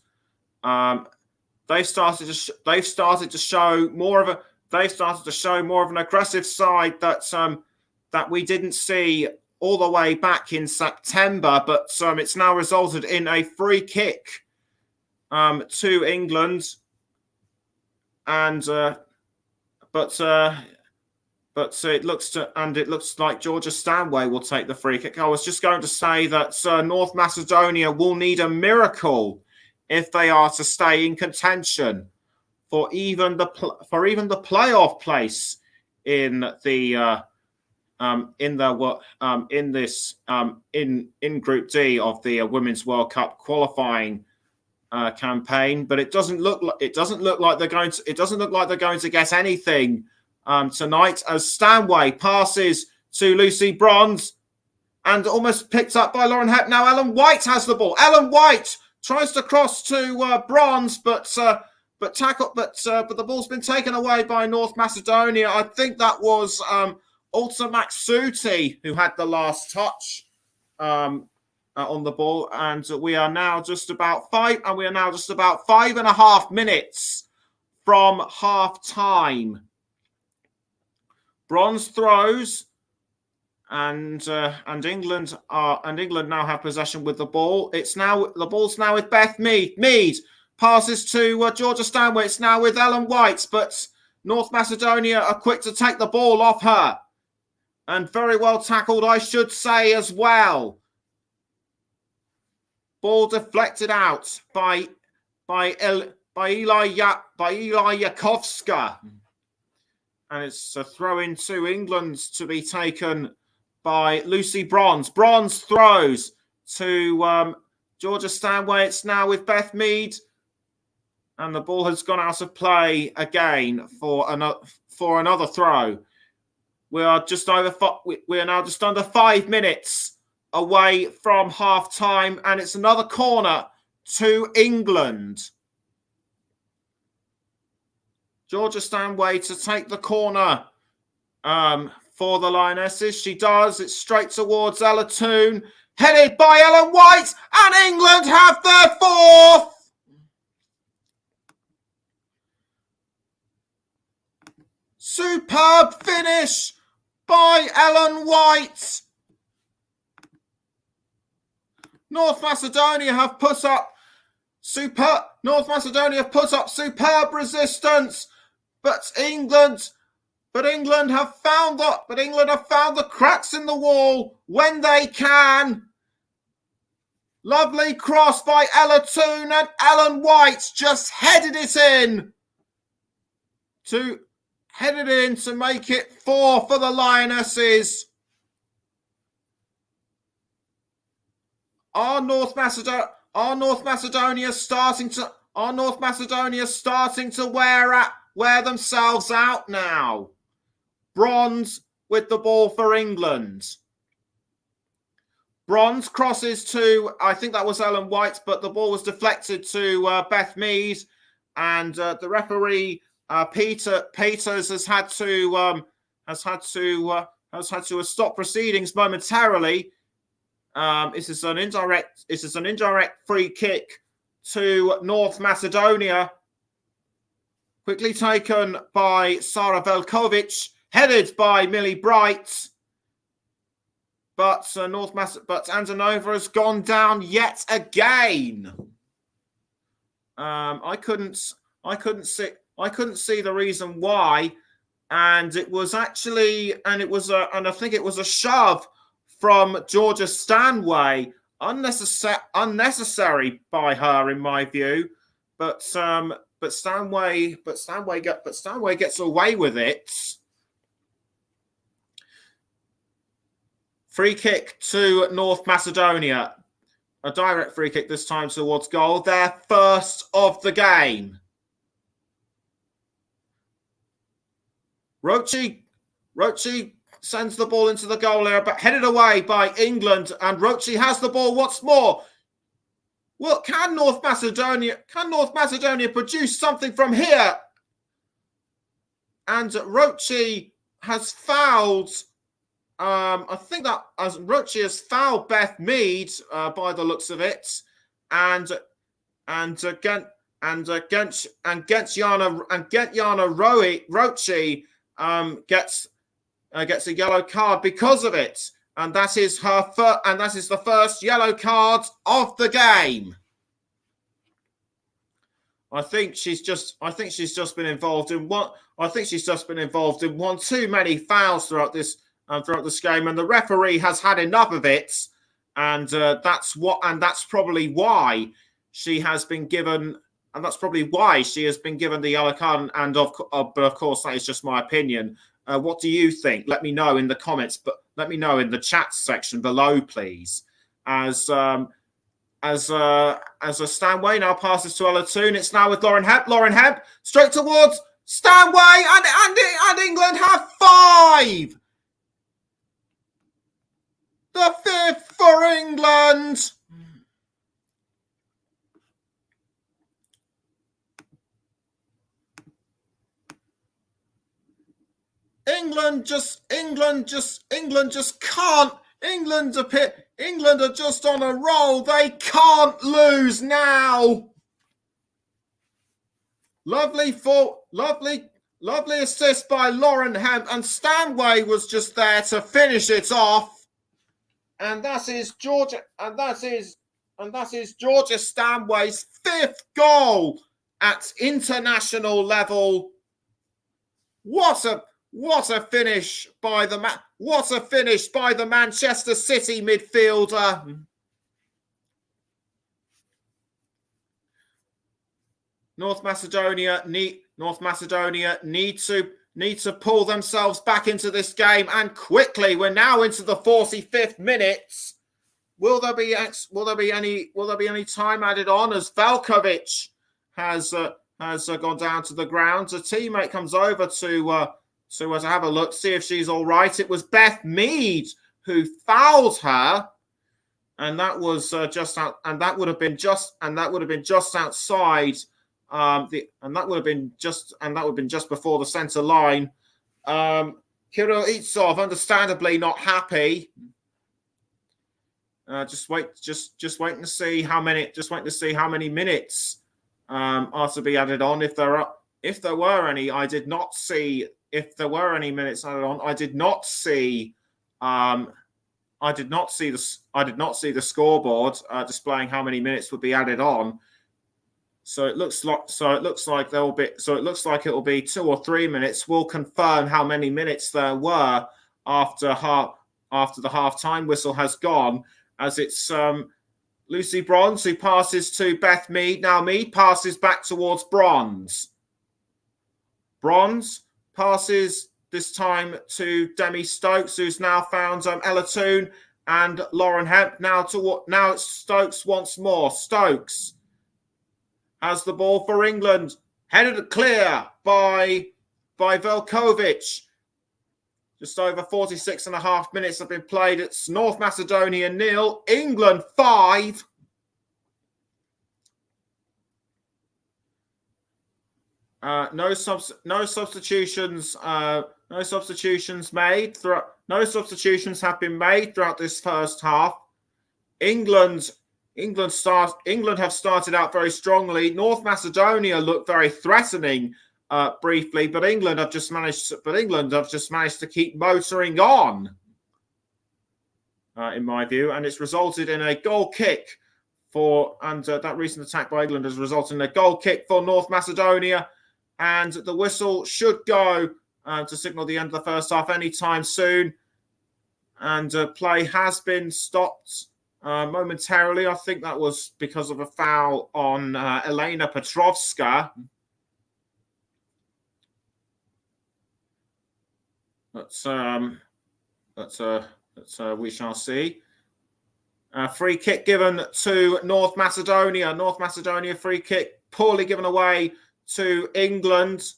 they've started to show more of an aggressive side that we didn't see all the way back in September, but it's now resulted in a free kick to England, and it looks like Georgia Stanway will take the free kick. I was just going to say that North Macedonia will need a miracle if they are to stay in contention for even the playoff place in Group D of the Women's World Cup qualifying campaign. But it doesn't look like they're going to get anything tonight, as Stanway passes to Lucy Bronze and almost picked up by Lauren Hep. Now Ellen White has the ball. Ellen White tries to cross to Bronze, but the ball's been taken away by North Macedonia. I think that was Ulta Maksuti who had the last touch on the ball, and we are now just about 5.5 minutes from half time. Bronze throws, and England now have possession with the ball. The ball's now with Beth Mead. Mead passes to Georgia Stanway. It's now with Ellen White, but North Macedonia are quick to take the ball off her, and very well tackled, I should say, as well. Ball deflected out by Eli Yakovska. And it's a throw-in to England to be taken by Lucy Bronze. Bronze throws to Georgia Stanway. It's now with Beth Mead. And the ball has gone out of play again for another throw. We are now just under 5 minutes away from half-time. And it's another corner to England. Georgia Stanway to take the corner for the Lionesses. She does. It's straight towards Ella Toon, headed by Ellen White, and England have their fourth. Superb finish by Ellen White. North Macedonia have put up superb resistance, but England have found the cracks in the wall when they can. Lovely cross by Ella Toon, and Ellen White just headed it in to make it 4 for the Lionesses. Are North Macedonia starting to wear themselves out now? Bronze with the ball for England. Bronze crosses to, I think that was Ellen White, but the ball was deflected to Beth Mead, and the referee Peter Peters has had to stop proceedings momentarily. This is an indirect free kick to North Macedonia, quickly taken by Sara Velkovic, headed by Millie Bright. But Antonova has gone down yet again. I couldn't see the reason why, and I think it was a shove from Georgia Stanway, unnecessary by her in my view, but Stanway gets away with it. Free kick to North Macedonia. A direct free kick this time towards goal. Their first of the game. Roche sends the ball into the goal area, but headed away by England. And Roche has the ball once more. Well, can North Macedonia produce something from here? And Roche has fouled. I think that as Roche has fouled Beth Mead by the looks of it, and Gentiana Roche gets a yellow card because of it, and that is the first yellow card of the game. I think she's just been involved in one too many fouls throughout this game, and the referee has had enough of it, and that's probably why she has been given the yellow card. But of course, that is just my opinion. What do you think? Let me know in the comments, but let me know in the chat section below, please. As a Stanway now passes to Ella Toon, it's now with Lauren Hebb. Lauren Hebb straight towards Stanway, and England have 5. The 5th for England. England just can't. England are just on a roll. They can't lose now. Lovely assist by Lauren Hemp, and Stanway was just there to finish it off. And that is Georgia Stanway's 5th goal at international level. What a finish by the Manchester City midfielder. North Macedonia need to pull themselves back into this game, and quickly. We're now into the 45th minute. Will there be any time added on as Velkovic has gone down to the ground? A teammate comes over to have a look, see if she's all right. It was Beth Mead who fouled her, and that was just out, and that would have been just outside. That would have been just before the centre line. Kirill Itsov, understandably not happy. Just waiting to see how many minutes are to be added on. If there were any, I did not see if there were any minutes added on. I did not see. I did not see the scoreboard displaying how many minutes would be added on. So it looks like it'll be 2 or 3 minutes. We'll confirm how many minutes there were after the half-time whistle has gone, as it's Lucy Bronze who passes to Beth Mead. Now Mead passes back towards Bronze. Bronze passes this time to Demi Stokes, who's now found Ella Toon and Lauren Hemp. Now it's Stokes once more. Stokes has the ball for England, headed clear by Velkovic. Just over 46 and a half minutes have been played. It's North Macedonia 0, England 5. No substitutions made. No substitutions have been made throughout this first half. England have started out very strongly. North Macedonia looked very threatening briefly, but England have just managed to keep motoring on, in my view, and it's resulted in a goal kick that recent attack by England has resulted in a goal kick for North Macedonia, and the whistle should go to signal the end of the first half anytime soon, and play has been stopped momentarily. I think that was because of a foul on Elena Petrovska. We shall see. Free kick given to North Macedonia. North Macedonia free kick poorly given away to England.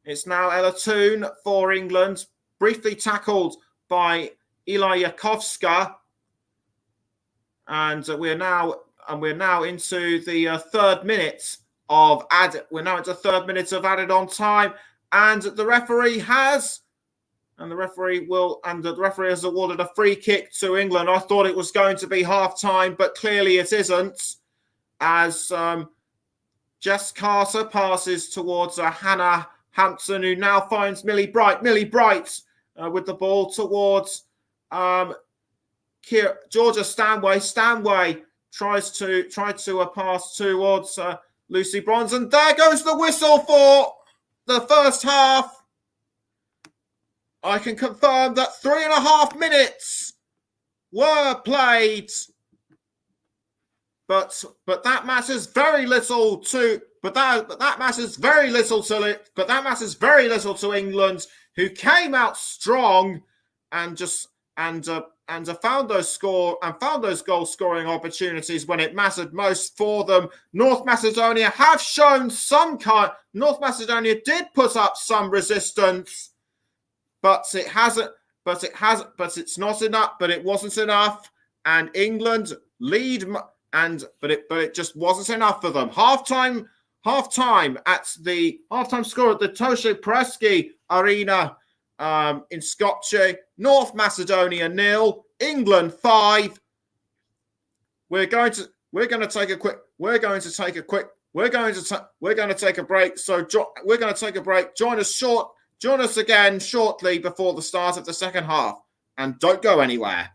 It's now Ella Toon for England, briefly tackled by Ila Yakovska. And we're now into the third minute of added on time, and the referee has awarded a free kick to England. I thought it was going to be half time, but clearly it isn't, as Jess Carter passes towards Hannah Hampson, who now finds Millie Bright. Millie Bright with the ball towards Georgia Stanway. Stanway tried to pass towards Lucy Bronze, and there goes the whistle for the first half. I can confirm that 3.5 minutes were played, but that matters very little to England, who came out strong and found those goal scoring opportunities when it mattered most for them. North Macedonia have shown North Macedonia did put up some resistance, but it wasn't enough. And England lead, but it just wasn't enough for them. Halftime score at the Toshe Presky Arena in Skopje. North Macedonia 0, England 5. We're going to take a break. So we're going to take a break. Join us again shortly before the start of the second half, and don't go anywhere.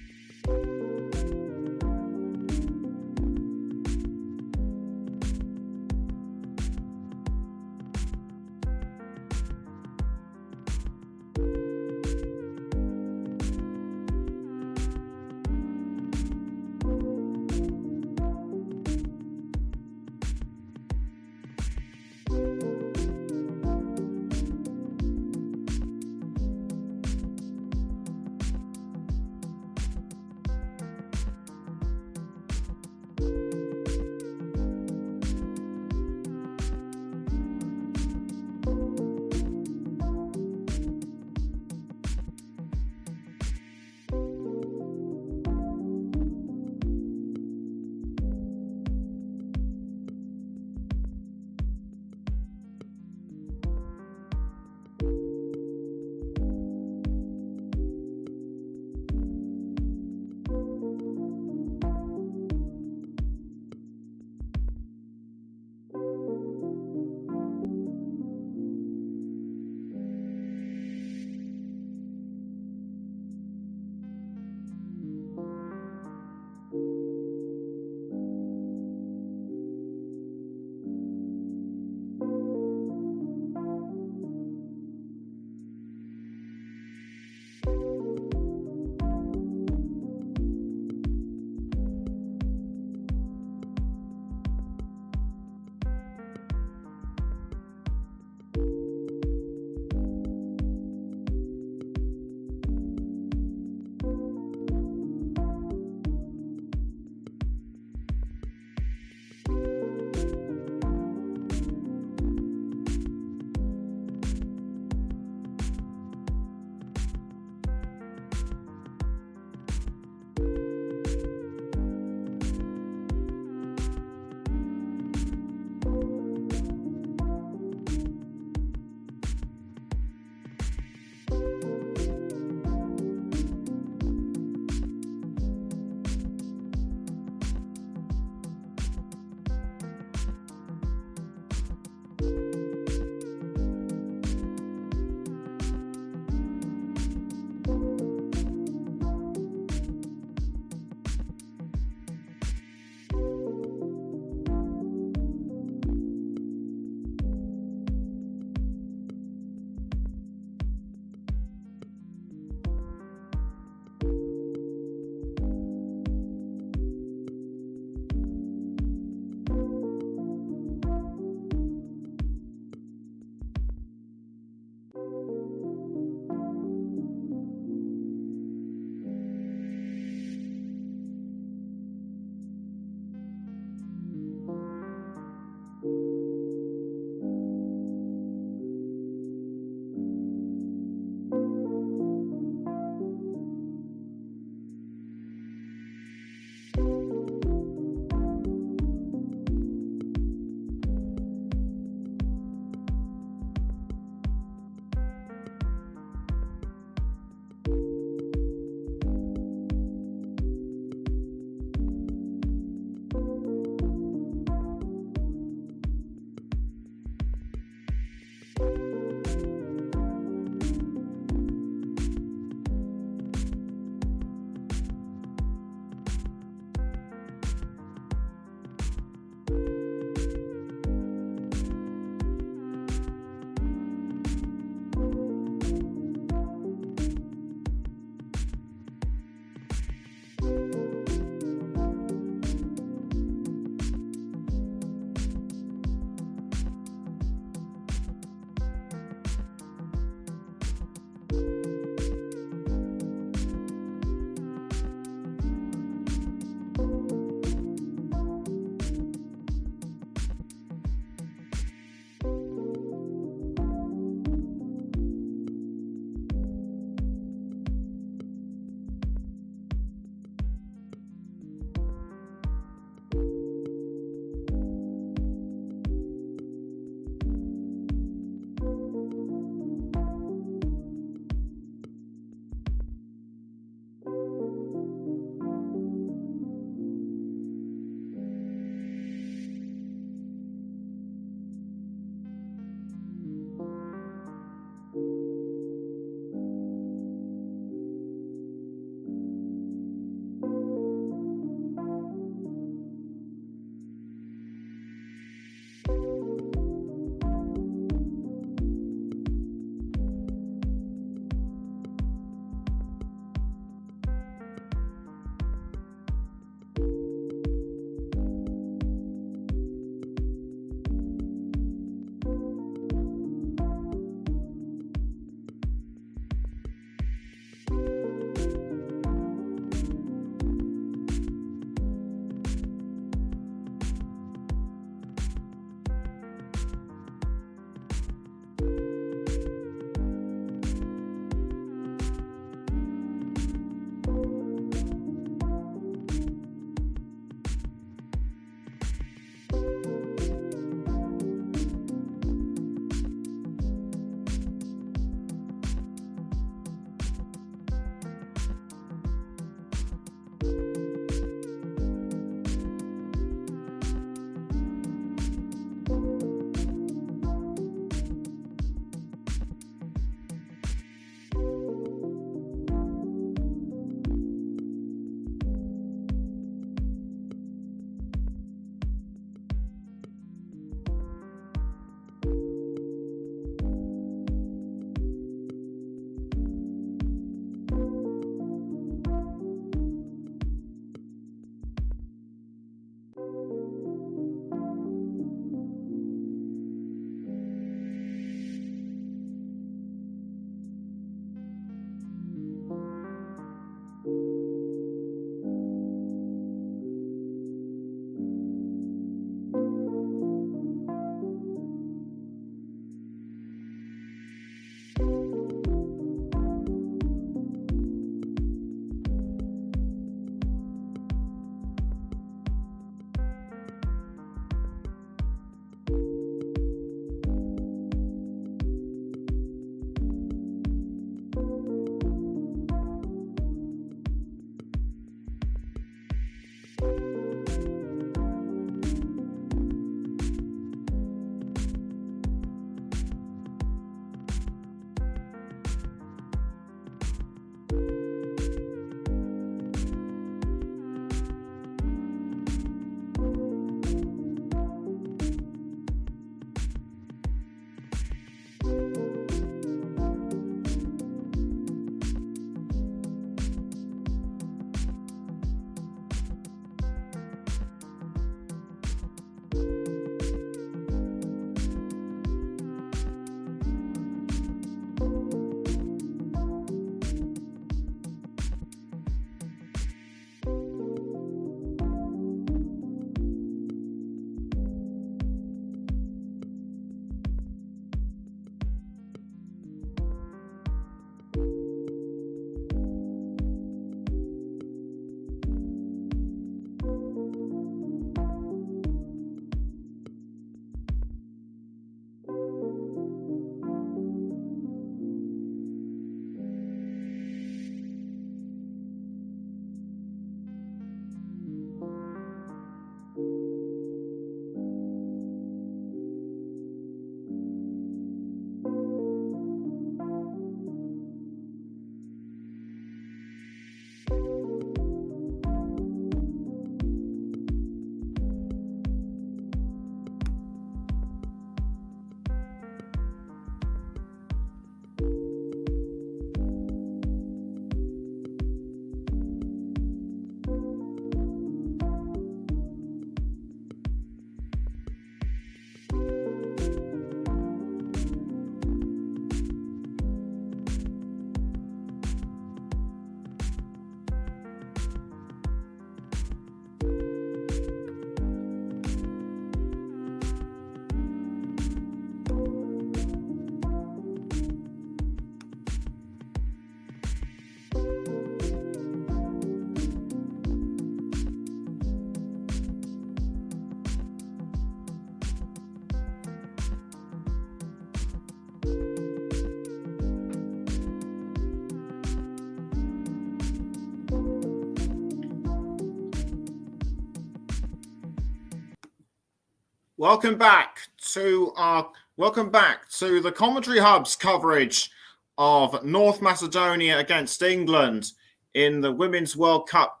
Welcome back to the Commentary Hub's coverage of North Macedonia against England in the Women's World Cup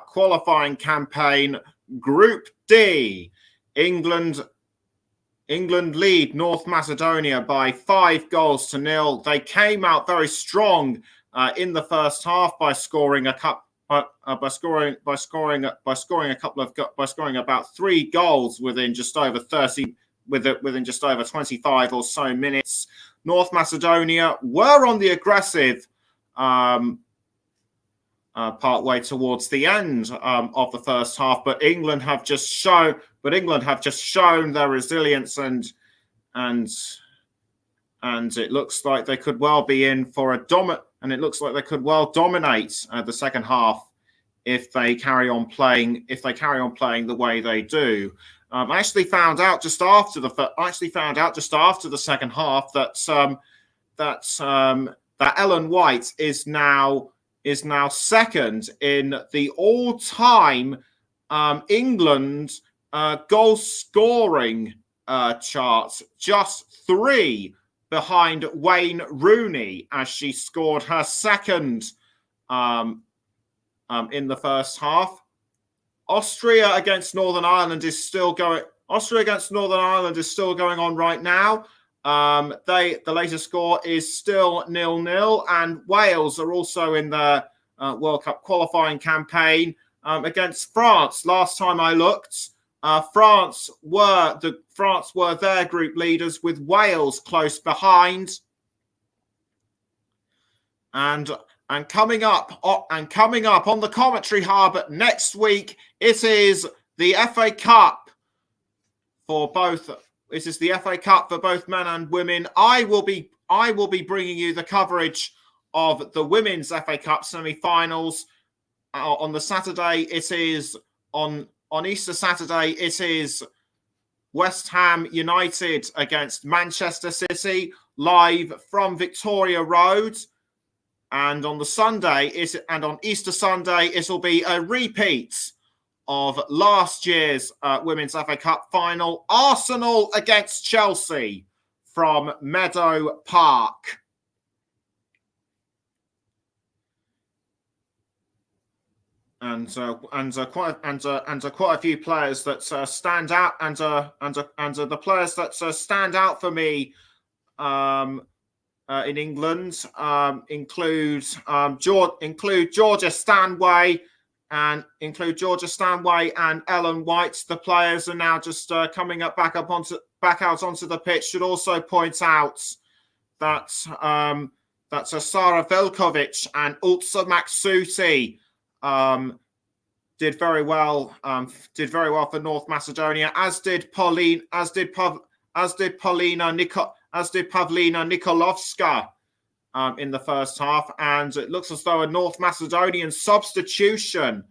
qualifying campaign, Group D. England lead North Macedonia by 5-0. They came out very strong in the first half by scoring about 3 goals within just over 25 or so minutes. North Macedonia were on the aggressive partway towards the end of the first half, but England have just shown their resilience, and it looks like they could well be in for a dominate the second half if they carry on playing the way they do. I actually found out just after the second half that Ellen White is now second in the all-time England goal scoring chart, just 3 behind Wayne Rooney, as she scored her second in the first half. Austria against Northern Ireland is still going on right now. The latest score is still 0-0, and Wales are also in the World Cup qualifying campaign against France. Last time I looked, France were their group leaders, with Wales close behind. And coming up on the Commentary Hub next week, it is the FA Cup for both. This is the FA Cup for both men and women. I will be bringing you the coverage of the Women's FA Cup semi-finals on the Saturday. It is on Easter Saturday. It is West Ham United against Manchester City, live from Victoria Road. And on Easter Sunday, it'll be a repeat of last year's Women's FA Cup final, Arsenal against Chelsea from Meadow Park. And quite a few players that stand out, and the players that stand out for me in England include Georgia Stanway and Ellen White. The players are now just coming back out onto the pitch. Should also point out that Sara Velkovic and Ulsa Maksuti did very well for North Macedonia, as did Pavlina Nikolovska in the first half. And it looks as though a North Macedonian substitution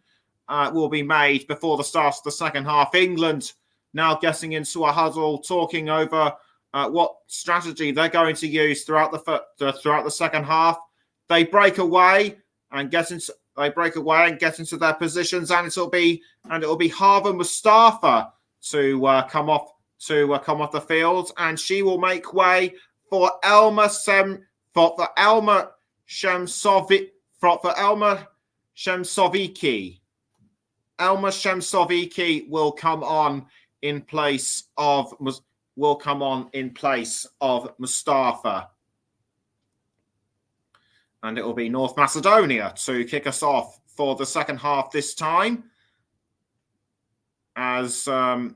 will be made before the start of the second half. England now getting into a huddle, talking over what strategy they're going to use throughout the second half. They break away and get into their positions, and it'll be Harva Mustafa to come off the field, and she will make way for Elma Shemsoviki. Elma Shemsoviki will come on in place of Mustafa. And it will be North Macedonia to kick us off for the second half this time, as both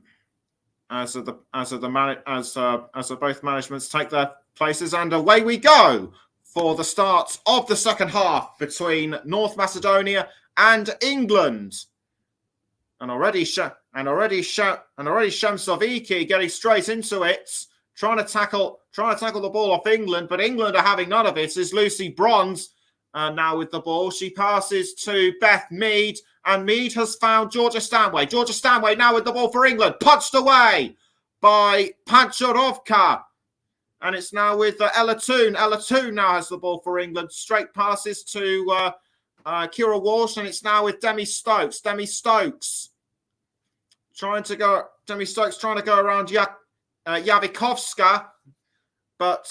managements take their places, and away we go for the start of the second half between North Macedonia and England. And already Shemsoviki getting straight into it, trying to tackle the ball off England, but England are having none of it. Is Lucy Bronze now with the ball? She passes to Beth Mead, and Mead has found Georgia Stanway. Georgia Stanway now with the ball for England, punched away by Pancharovka, and it's now with Ella Toon. Ella Toon now has the ball for England. Straight passes to Kira Walsh, and it's now with Demi Stokes. Demi Stokes trying to go Demi Stokes trying to go around Javikovska, but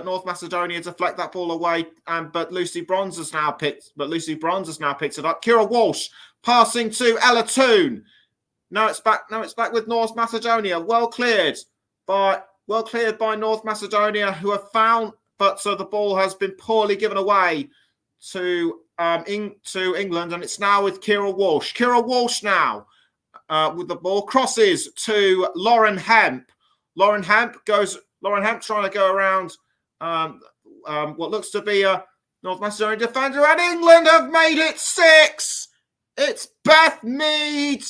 North Macedonia deflect that ball away, but Lucy Bronze has now picked it up. Kira Walsh passing to Ella Toon. Now it's back with North Macedonia. Well cleared by North Macedonia, who have found, but so the ball has been poorly given away to England, and it's now with Kira Walsh. Kira Walsh now with the ball, crosses to Lauren Hemp. Lauren Hemp trying to go around what looks to be a North Macedonian defender, and England have made it 6. It's Beth Mead.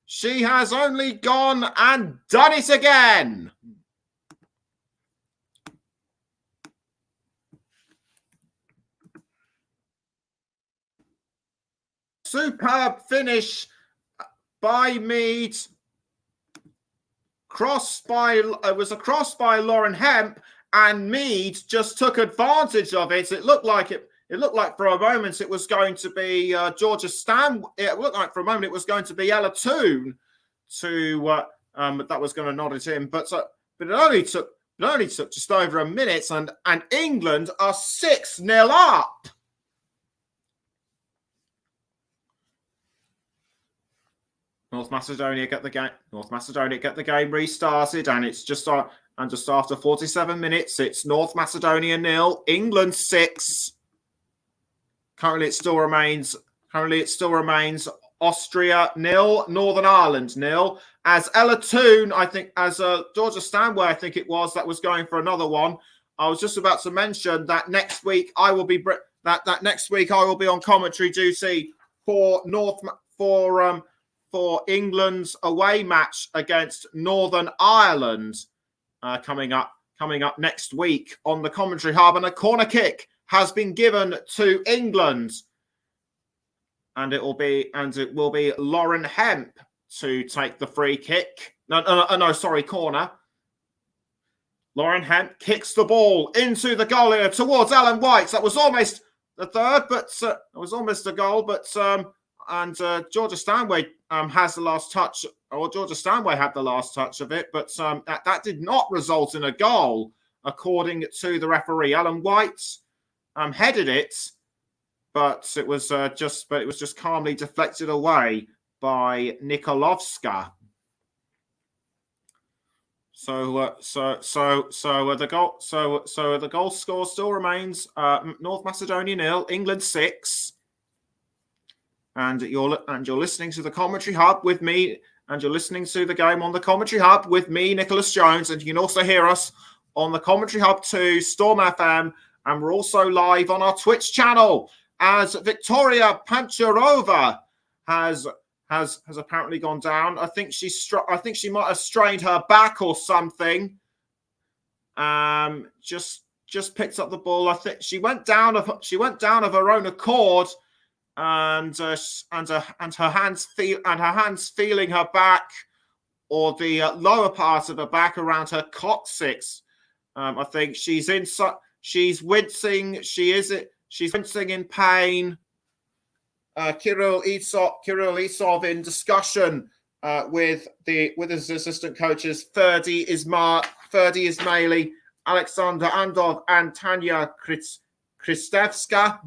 She has only gone and done it again. Superb finish by Mead. It was a cross by Lauren Hemp, and Mead just took advantage of it. It looked like for a moment it was going to be Georgia Stan. It looked like for a moment it was going to be Ella Toon that was going to nod it in. But it only took just over a minute, and England are 6-0 up. North Macedonia get the game restarted, and it's just after 47 minutes, it's North Macedonia 0, England 6. Currently, it still remains Austria 0, Northern Ireland 0. As Ella Toon, as Georgia Stanway, I think it was, that was going for another one. I was just about to mention that next week I will be on commentary duty for England's away match against Northern Ireland coming up next week on the commentary hub, and a corner kick has been given to England, and it will be Lauren Hemp to take the free kick. Corner. Lauren Hemp kicks the ball into the goal area towards Ellen White. That was almost the third, but it was almost a goal. But Georgia Stanway has the last touch, or Georgia Stanway had the last touch of it, but that did not result in a goal, according to the referee. Ellen White headed it, but it was just calmly deflected away by Nikolovska. So the goal score still remains North Macedonia 0, England 6. And you're listening to the commentary hub with me, and you're listening to the game on the commentary hub with me, Nicholas Jones, and you can also hear us on the commentary hub to Storm FM, and we're also live on our Twitch channel as Victoria Pancharova has apparently gone down. I think she might have strained her back or something. Just picked up the ball. I think she went down of her own accord. And her hands feeling her back, or the lower part of her back around her coccyx. I think she's wincing. She's wincing in pain. Kirill Isov in discussion with his assistant coaches Ferdy Ismaili, Alexander Andov, and Tanya Kristevska.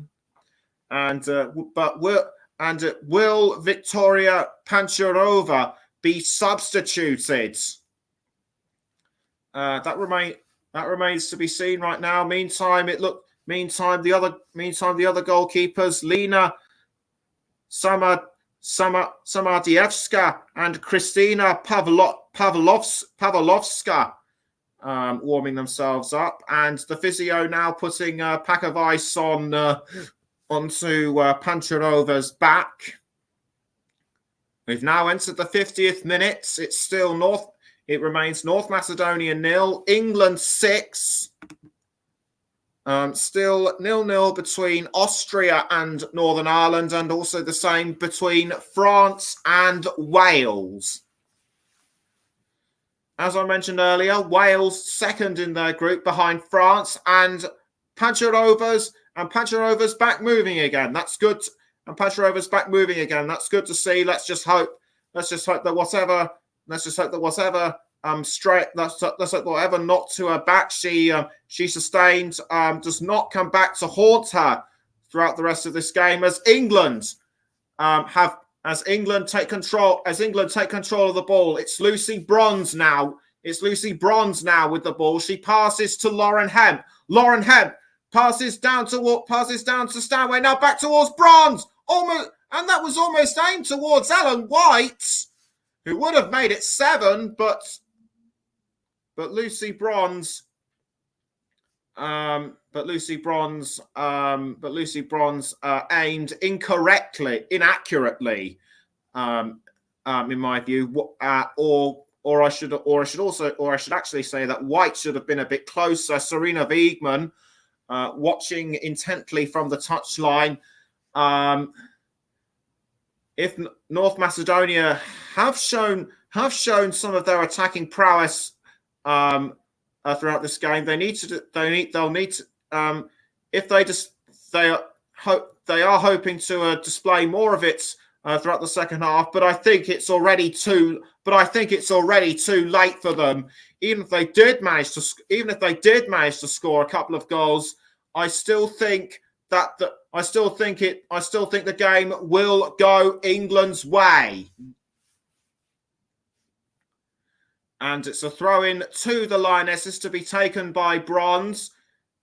Will Victoria Pancharova be substituted? That remains to be seen right now. Meantime, the other goalkeepers, Lena Samardievska and Kristina Pavlovska, warming themselves up, and the physio now putting a pack of ice onto Pancharova's back. We've now entered the 50th minute. It remains North Macedonia 0, England 6. Still 0-0 between Austria and Northern Ireland, and also the same between France and Wales. As I mentioned earlier, Wales second in their group behind France, and Pancharova's back moving again. That's good. and Petrova's back moving again. That's good to see. Let's just hope that whatever whatever knocked to her back she sustained does not come back to haunt her throughout the rest of this game as England take control of the ball. It's Lucy Bronze now. It's Lucy Bronze now with the ball. She passes to Lauren Hemp. Lauren Hemp passes down to Stanway. Now back towards Bronze. Almost, and that was almost aimed towards Ellen White, who would have made it 7, but Lucy Bronze aimed inaccurately, in my view. Or I should actually say that White should have been a bit closer. Serena Wiegman, watching intently from the touchline. If North Macedonia have shown some of their attacking prowess throughout this game, they are hoping to display more of it throughout the second half. But I think it's already too late for them. Even if they did manage to score a couple of goals, I still think the game will go England's way. And it's a throw-in to the Lionesses to be taken by Bronze,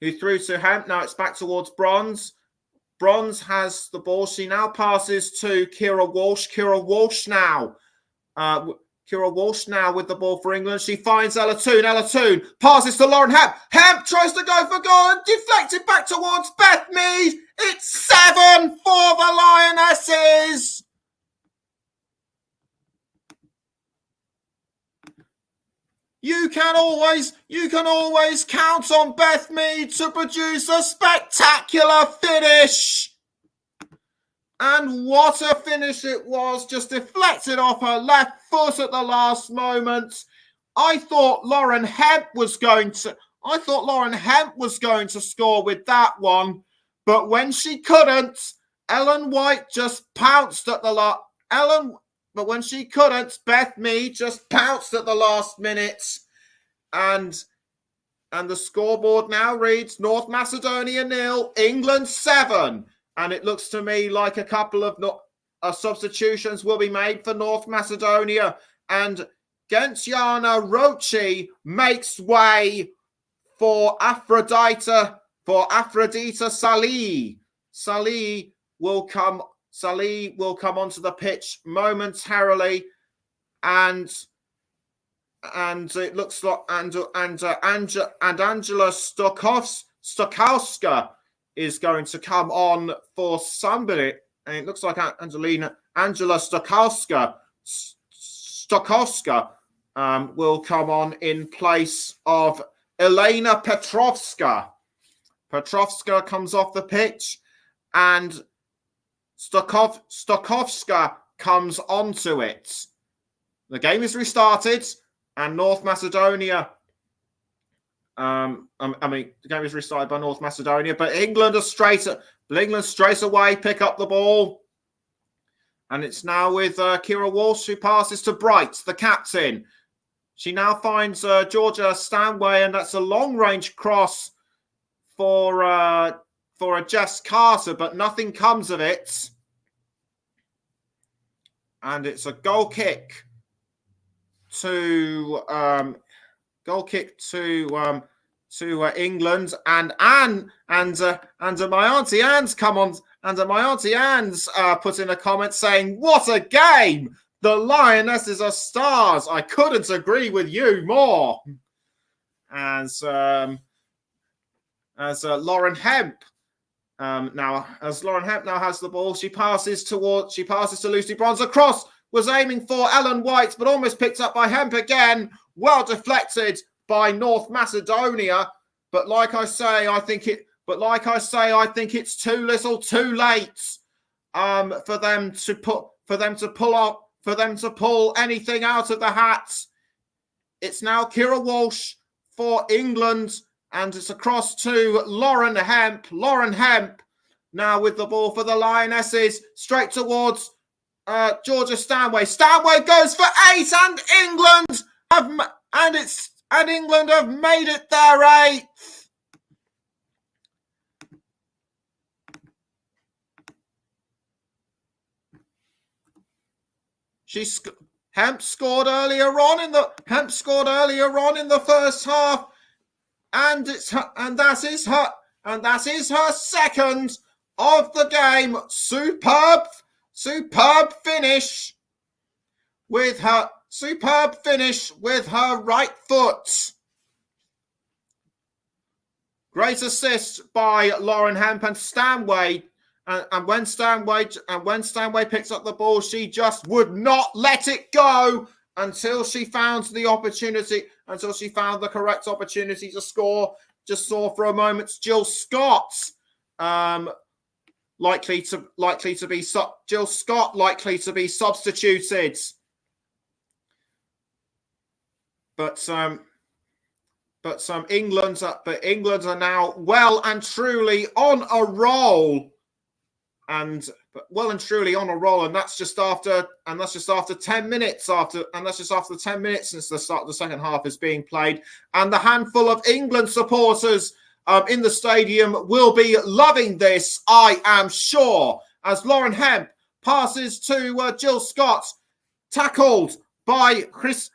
who threw to Hemp. Now it's back towards Bronze. Bronze has the ball. She now passes to Kira Walsh. Kira Walsh now with the ball for England. She finds Ella Toon. Ella Toon passes to Lauren Hemp. Hemp tries to go for goal and deflected back towards Beth Mead. It's 7 for the Lionesses. You can always count on Beth Mead to produce a spectacular finish. And what a finish it was, just deflected off her left foot at the last moment. I thought Lauren Hemp was going to score with that one, but when she couldn't, Ellen White just pounced at the last. But when she couldn't, Beth Mead just pounced at the last minute. And the scoreboard now reads North Macedonia 0, England 7. And it looks to me like a couple of substitutions will be made for North Macedonia. And Gentiana Rochi makes way for Aphrodite Salih. Salih will come onto the pitch momentarily, and it looks like Angela Stokowska is going to come on for somebody, and it looks like Angela Stokowska will come on in place of Elena Petrovska. Petrovska comes off the pitch, and Stokowska comes onto it. The game is restarted, and North Macedonia. The game is restarted by North Macedonia, but England straight away pick up the ball, and it's now with Kira Walsh, who passes to Bright, the captain. She now finds Georgia Stanway, and that's a long-range cross for a Jess Carter, but nothing comes of it. And it's a goal kick to England, and my auntie Anne's come on, and my auntie Anne's put in a comment saying, "What a game! The Lionesses are stars. I couldn't agree with you more." As Lauren Hemp now has the ball, she passes to Lucy Bronze. A cross was aiming for Ellen White, but almost picked up by Hemp again. Well deflected by North Macedonia. But like I say, I think it's too little, too late for them to pull anything out of the hat. It's now Kira Walsh for England, and it's across to Lauren Hemp. Lauren Hemp now with the ball for the Lionesses, straight towards Georgia Stanway. Stanway goes for 8, and England have made it their 8th. Hemp scored earlier on in the first half, and that is her second of the game. Superb finish with her right foot. Great assist by Lauren Hemp, and Stanway. And when Stanway picks up the ball, she just would not let it go until she found the correct opportunity to score. Just saw for a moment Jill Scott likely to be substituted. But England are now well and truly on a roll. And that's just after 10 minutes since the start of the second half is being played, and the handful of England supporters in the stadium will be loving this, I am sure, as Lauren Hemp passes to Jill Scott, tackled by Christina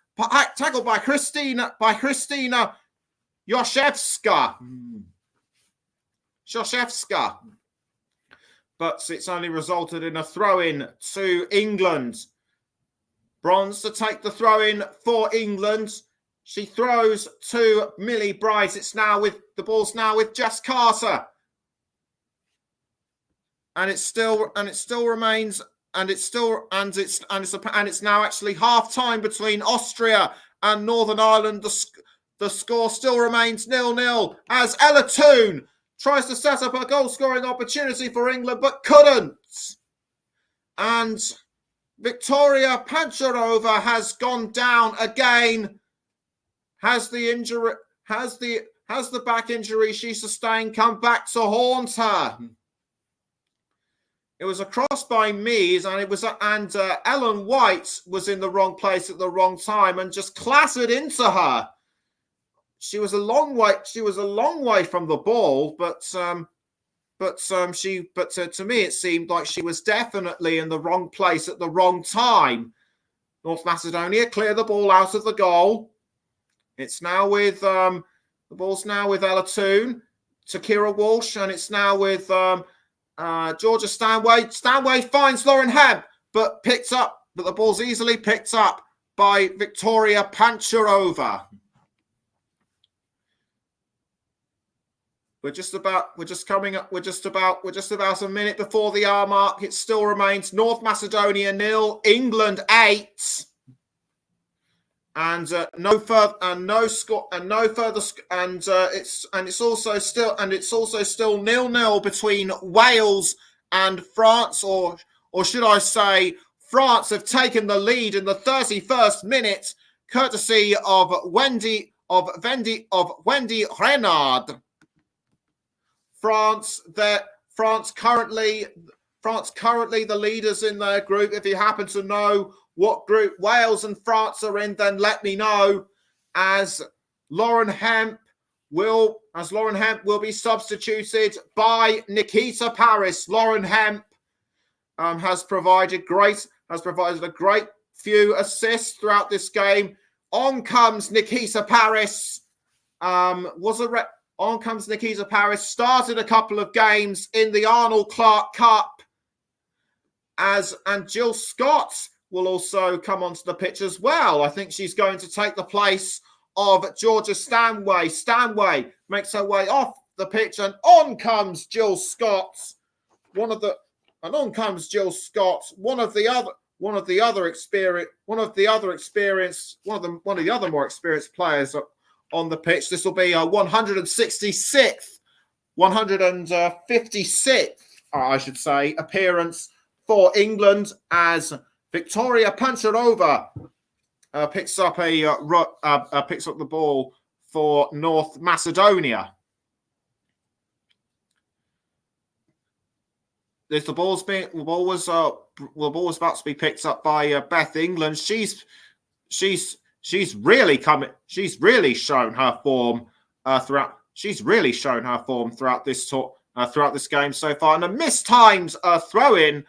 Yoshevska. But it's only resulted in a throw-in to England. Bronze to take the throw-in for England. She throws to Millie Bright. The ball's now with Jess Carter. And it's now actually half time between Austria and Northern Ireland. The score still remains 0-0 as Ella Toone tries to set up a goal-scoring opportunity for England, but couldn't. And Victoria Pancharova has gone down again. Has the back injury she sustained come back to haunt her? It was a cross by Mees, and Ellen White was in the wrong place at the wrong time and just clattered into her. She was a long way from the ball, but to me it seemed like she was definitely in the wrong place at the wrong time. North Macedonia clear the ball out of the goal. It's now with the ball's now with Ella Toone to Kira Walsh, and it's now with Georgia Stanway. Stanway finds Lauren Hemp, but the ball's easily picked up by Victoria Pancharova. We're just about a minute before the hour mark. It still remains North Macedonia 0, England 8, and it's also still 0-0 between Wales and France, or should I say, France have taken the lead in the 31st minute, courtesy of Wendy Renard. France currently the leaders in their group. If you happen to know what group Wales and France are in, then let me know. As Lauren Hemp will be substituted by Nikita Paris. Lauren Hemp has provided a great few assists throughout this game. On comes Nikita Paris. On comes Nikita Paris, started a couple of games in the Arnold Clark Cup. And Jill Scott will also come onto the pitch as well. I think she's going to take the place of Georgia Stanway. Stanway makes her way off the pitch, and on comes Jill Scott. One of the other more experienced players on the pitch. This will be a 156th appearance for England, as Victoria Pancharova picks up the ball for North Macedonia. This the ball was about to be picked up by Beth England. She's really coming. She's really shown her form throughout. She's really shown her form throughout this throughout this game so far. And a mistimed throw in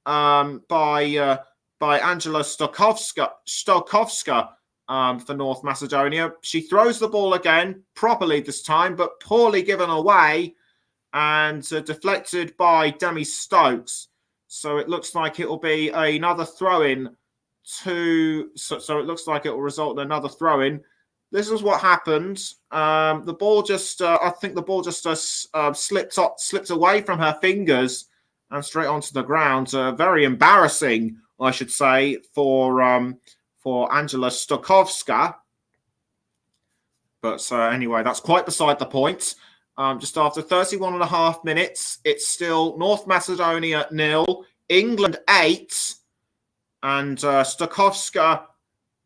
by Angela Stokovska for North Macedonia. She throws the ball again properly this time, but poorly given away and deflected by Demi Stokes. So it looks like it will be another throw-in so it looks like it will result in another throw-in. This is what happened. The ball just, I think the ball just slipped away from her fingers and straight onto the ground. Very embarrassing, I should say, for Angela Stokovska. But anyway, that's quite beside the point. Just after 31 and a half minutes, it's still North Macedonia 0, England 8, and Stokovska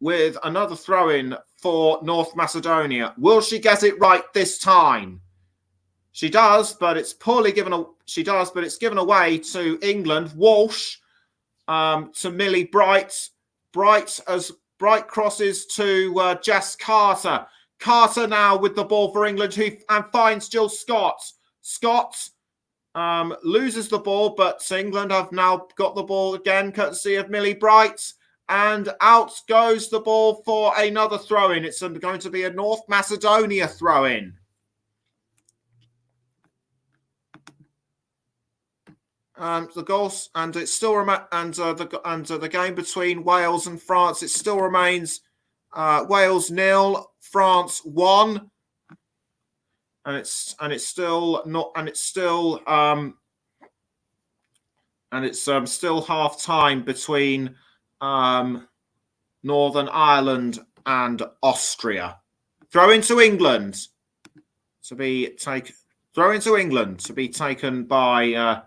with another throw-in for North Macedonia. Will she get it right this time? She does, but it's poorly given. But it's given away to England. Walsh to Millie Bright. Bright crosses to Jess Carter. Carter now with the ball for England, and finds Jill Scott. Scott loses the ball, but England have now got the ball again, courtesy of Millie Bright. And out goes the ball for another throw-in. It's going to be a North Macedonia throw-in. The goals, and it still the game between Wales and France. It still remains Wales 0, France 1, and it's still half time between Northern Ireland and Austria. Throw into England to be taken by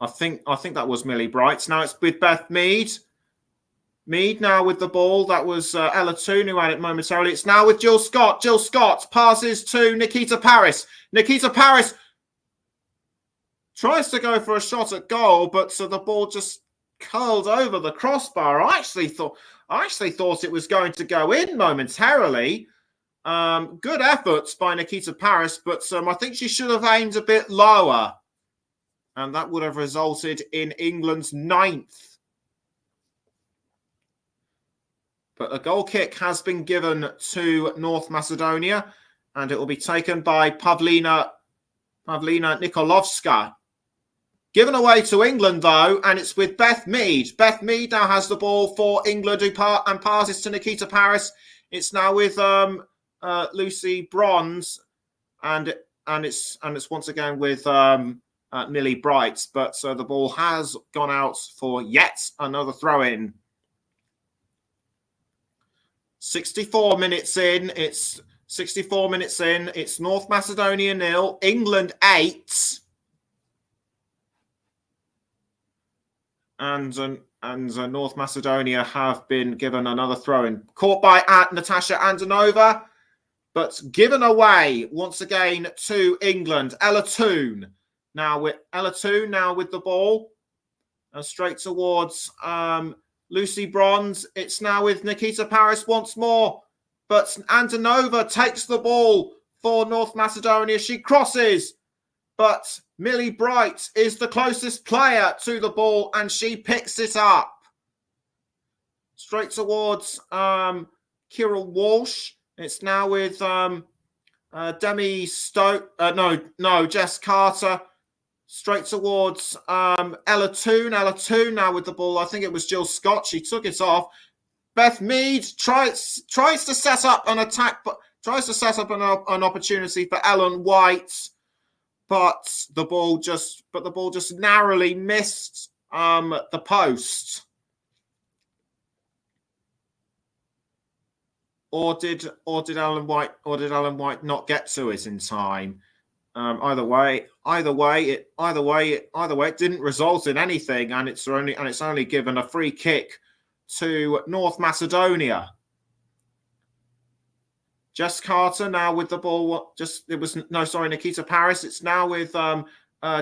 I think that was Millie Bright. Now it's with Beth Mead. Mead now with the ball. That was Ella Toon who had it momentarily. It's now with Jill Scott. Jill Scott passes to Nikita Paris. Nikita Paris tries to go for a shot at goal, but so the ball just curled over the crossbar. I actually thought it was going to go in momentarily. Good efforts by Nikita Paris, but I think she should have aimed a bit lower, and that would have resulted in England's 9th. But a goal kick has been given to North Macedonia, and it will be taken by Pavlina Nikolovska. Given away to England, though, and it's with Beth Mead. Beth Mead now has the ball for England and passes to Nikita Paris. It's now with Lucy Bronze, and it's once again with Millie Bright. But the ball has gone out for yet another throw-in. 64 minutes in. It's North Macedonia 0, England 8. And North Macedonia have been given another throw-in. Caught by Natasha Andanova, but given away once again to England. Ella Toon now with the ball. And straight towards Lucy Bronze. It's now with Nikita Paris once more. But Andanova takes the ball for North Macedonia. She crosses, but Millie Bright is the closest player to the ball, and she picks it up. Straight towards Kira Walsh. It's now with Demi Stoke. Jess Carter. Straight towards Ella Toon. Ella Toon now with the ball. I think it was Jill Scott. She took it off. Beth Mead tries to set up an attack, but tries to set up an opportunity for Ellen White, but the ball just narrowly missed the post. Or did Ellen White not get to it in time? Either way, it didn't result in anything, and it's only given a free kick to North Macedonia. Jess Carter now with the ball. Nikita Paris. It's now with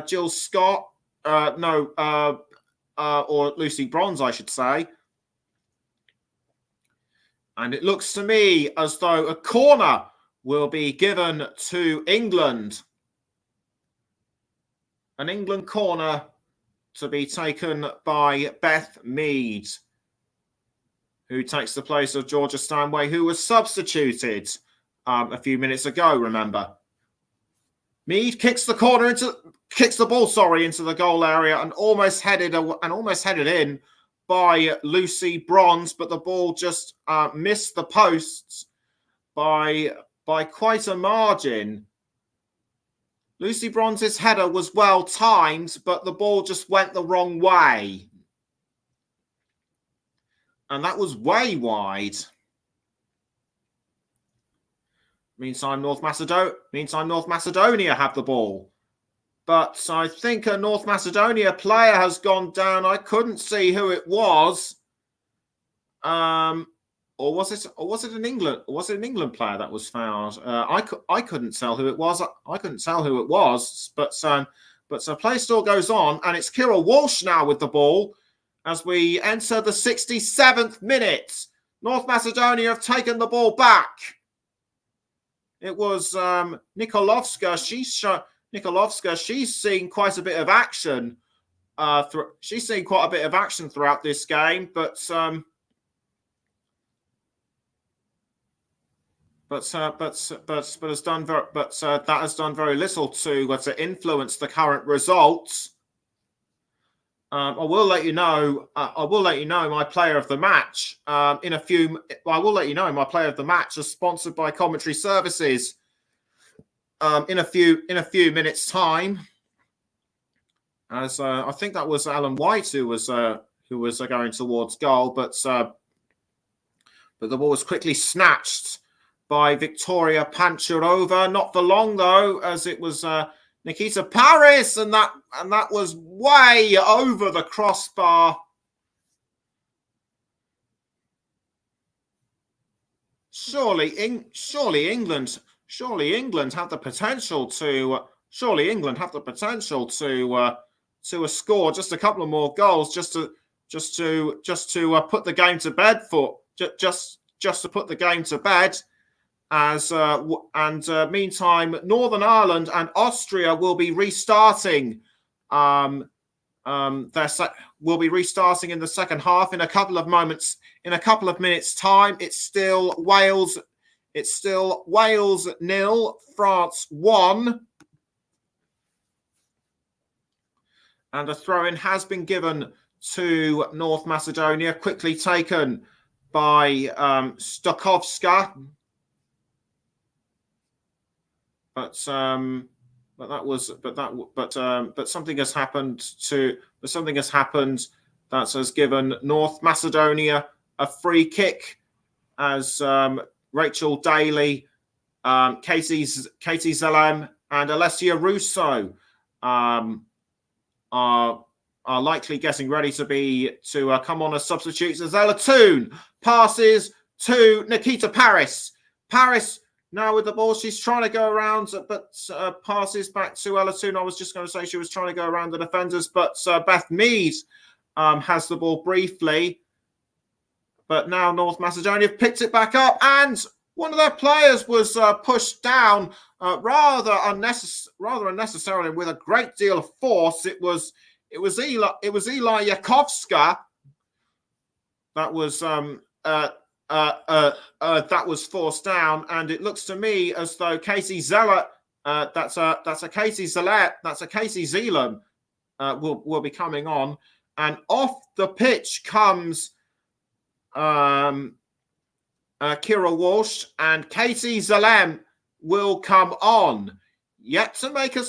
Jill Scott. or Lucy Bronze, I should say. And it looks to me as though a corner will be given to England. An England corner to be taken by Beth Mead, who takes the place of Georgia Stanway, who was substituted a few minutes ago, remember. Mead kicks the ball, into the goal area and almost headed in by Lucy Bronze, but the ball just missed the posts by quite a margin. Lucy Bronze's header was well timed, but the ball just went the wrong way. And that was way wide. Meantime, North Macedonia have the ball. But I think a North Macedonia player has gone down. I couldn't see who it was. Or was it an England player that was fouled? I couldn't tell who it was. But play still goes on, and it's Kira Walsh now with the ball as we enter the 67th minute. North Macedonia have taken the ball back. It was Nikolovska. She's seen quite a bit of action. She's seen quite a bit of action throughout this game, but that has done very little to influence the current results. I will let you know my player of the match in a few. I will let you know my player of the match is sponsored by Commentary Services in a few minutes' time. As I think that was Alan White who was going towards goal, but the ball was quickly snatched by Victoria Pancharova. Not for long though, as it was Nikita Paris, and that was way over the crossbar. Surely England have the potential to score just a couple of more goals just to put the game to bed just to put the game to bed. Meantime, Northern Ireland and Austria will be restarting. Will be restarting in the second half in a couple of moments. In a couple of minutes' time, it's still Wales 0, France 1, and a throw-in has been given to North Macedonia, quickly taken by Stokovska. But something has happened that has given North Macedonia a free kick as Rachel Daly, Katie Zalem, and Alessia Russo are likely getting ready to come on as substitutes. As Ella Toon passes to Nikita Paris. Paris now with the ball, she's trying to go around, but passes back to Ella Toon. I was just going to say she was trying to go around the defenders, but Beth Mead has the ball briefly. But now North Macedonia have picked it back up, and one of their players was pushed down rather unnecessarily with a great deal of force. It was Eli Yakovska that was forced down, and it looks to me as though Casey Zeller, that's a Casey Zelam will be coming on, and off the pitch comes Kira Walsh, and Katie Zalem will come on. Yet to make a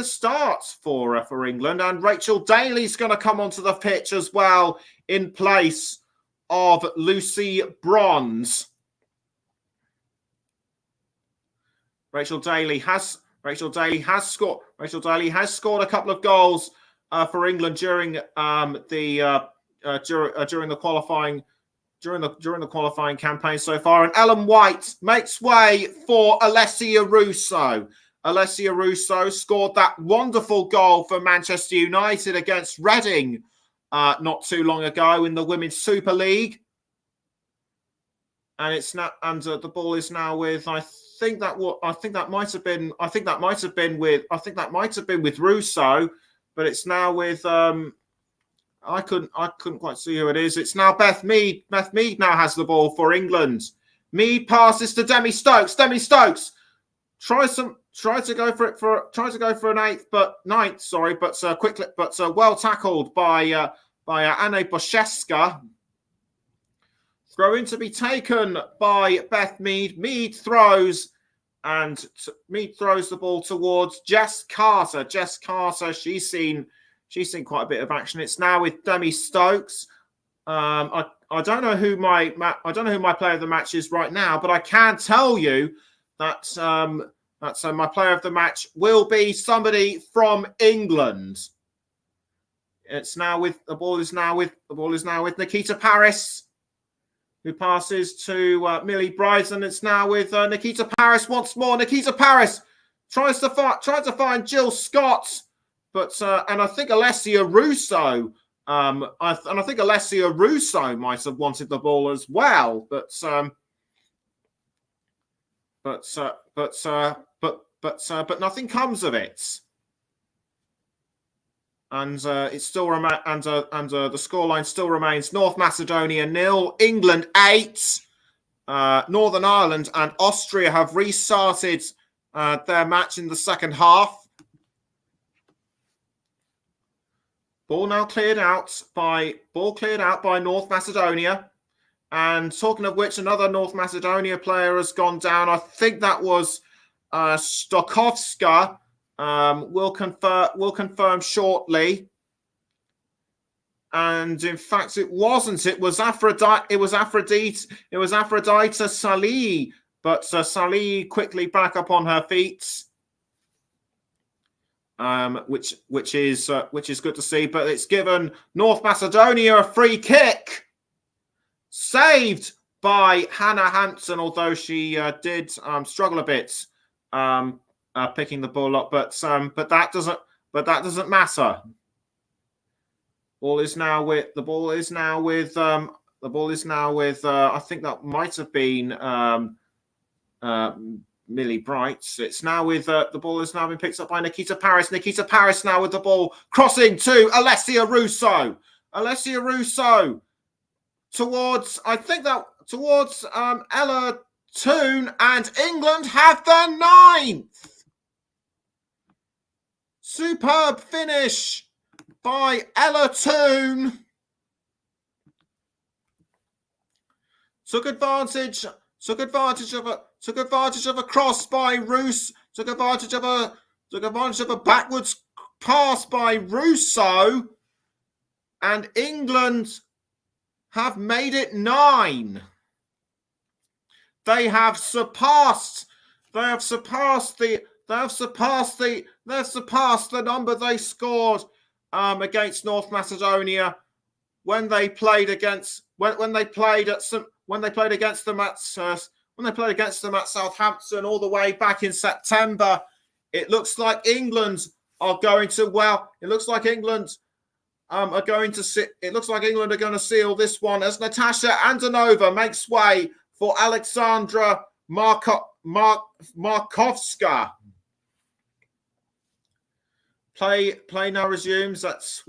start for England, and Rachel Daly's going to come onto the pitch as well in place of Lucy Bronze. Rachel Daly has scored a couple of goals for England during the qualifying campaign so far, and Ellen White makes way for Alessia Russo. Alessia Russo scored that wonderful goal for Manchester United against Reading not too long ago in the Women's Super League. And it's now, and the ball is now with, I think that might have been with Russo, but it's now with I couldn't quite see who it is. It's now Beth Mead. Beth Mead now has the ball for England. Mead passes to Demi Stokes. Demi Stokes tries to go for an ninth, sorry, but quickly, but well tackled by Anne Boszewska. Throw in to be taken by Beth Mead. Mead throws the ball towards Jess Carter. Jess Carter, she's seen quite a bit of action. It's now with Demi Stokes. I don't know who my player of the match is right now, but I can tell you that my player of the match will be somebody from England. The ball is now with Nikita Paris, who passes to Millie Bryson. It's now with Nikita Paris once more. Nikita Paris tries to find Jill Scott, but and I think Alessia Russo. I think Alessia Russo might have wanted the ball as well, but nothing comes of it. And it still the scoreline still remains North Macedonia 0, England 8. Northern Ireland and Austria have restarted their match in the second half. Ball cleared out by North Macedonia. And talking of which, another North Macedonia player has gone down. I think that was Stokowska. We'll confirm shortly. And in fact, it wasn't. It was Aphrodite Salih, but Salih quickly back up on her feet, which is good to see. But it's given North Macedonia a free kick, saved by Hannah Hampson, although she did struggle a bit picking the ball up, but that doesn't matter. The ball is now with I think that might have been Millie Bright. It's now with the ball has now been picked up by Nikita Paris. Nikita Paris now with the ball crossing to Alessia Russo. Alessia Russo towards Ella Toone, and England have the 9th. Superb finish by Ella Toone. Took advantage of a cross by Roos. Took advantage of a backwards pass by Russo, and England have made it 9. They have surpassed the number they scored against North Macedonia when they played against them at Southampton all the way back in September. It looks like England are going to seal this one as Natasha Antonova makes way for Alexandra Markovska. Play now resumes. It's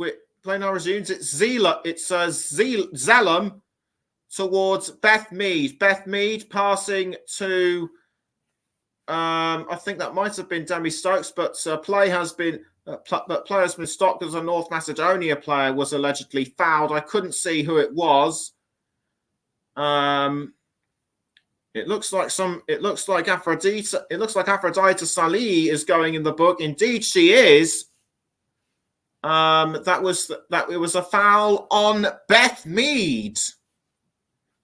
Zellum towards Beth Mead. Beth Mead passing to I think that might have been Demi Stokes, but play has been stopped because a North Macedonia player was allegedly fouled. I couldn't see who it was. It looks like Aphrodite Salih is going in the book. Indeed, she is. It was a foul on Beth Mead.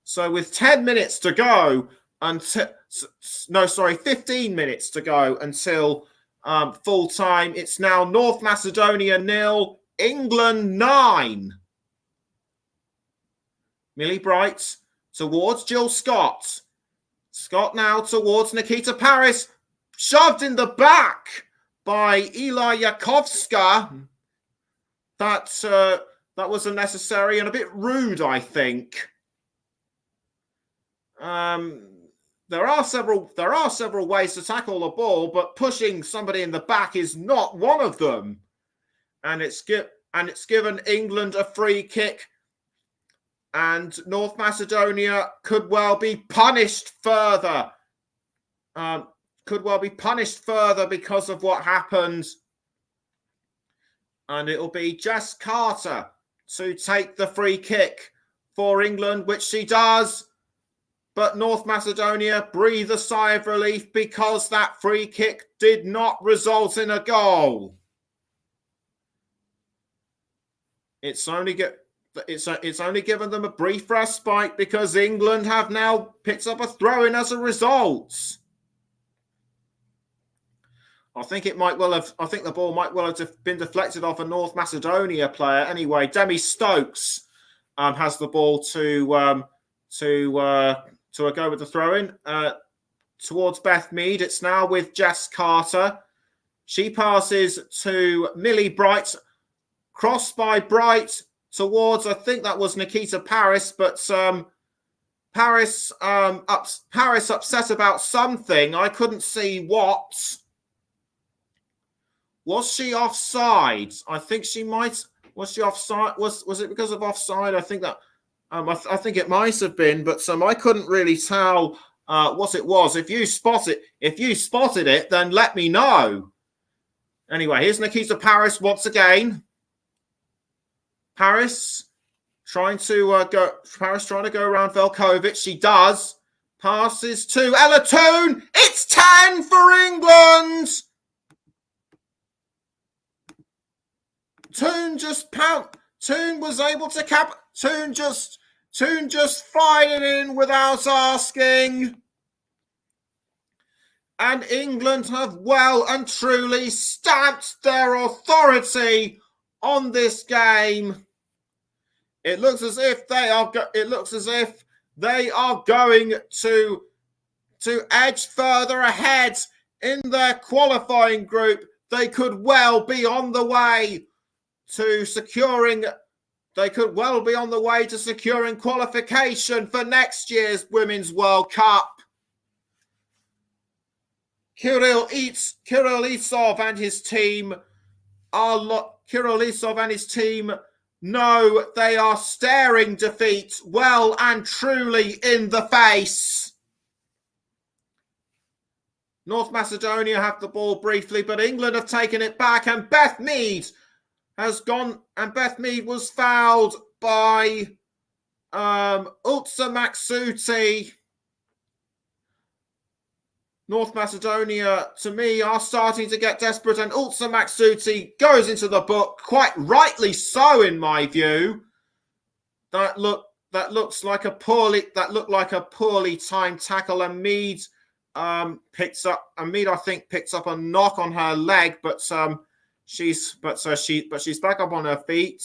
So with 10 minutes to go 15 minutes to go until full time. It's now North Macedonia 0, England 9. Millie Bright towards Jill Scott. Scott now towards Nikita Paris. shoved in the back by Ila Yakovska. That was unnecessary and a bit rude, I think. There are several ways to tackle the ball, but pushing somebody in the back is not one of them. And it's given England a free kick, and North Macedonia could well be punished further. Because of what happened. And it'll be Jess Carter to take the free kick for England, which she does. But North Macedonia breathe a sigh of relief because that free kick did not result in a goal. It's only given them a brief respite because England have now picked up a throw-in as a result. I think the ball might well have been deflected off a North Macedonia player. Anyway, Demi Stokes has the ball to a go with the throw-in towards Beth Mead. It's now with Jess Carter. She passes to Millie Bright, crossed by Bright towards, I think that was Nikita Paris, but Paris upset about something. I couldn't see what. Was she offside? I think she might. Was she offside? Was it because of offside? I think that. I think it might have been, but I couldn't really tell what it was. If you spotted it, then let me know. Anyway, here's Nikita Paris once again. Paris trying to go around Velkovic. She does. Passes to Ella Toon. It's 10 for England. Toon was able to cap. Toon just fired it in without asking. And England have well and truly stamped their authority on this game. It looks as if they are going to edge further ahead in their qualifying group. They could well be on the way to securing qualification for next year's Women's World Cup. Kirill Isov and his team know they are staring defeat well and truly in the face. North Macedonia have the ball briefly, but England have taken it back, and Beth Mead has gone, and Beth Mead was fouled by Ulza Maksuti. North Macedonia, to me, are starting to get desperate, and Ulza Maksuti goes into the book, quite rightly so, in my view. That looked like a poorly timed tackle, and Mead picks up a knock on her leg, but she's back up on her feet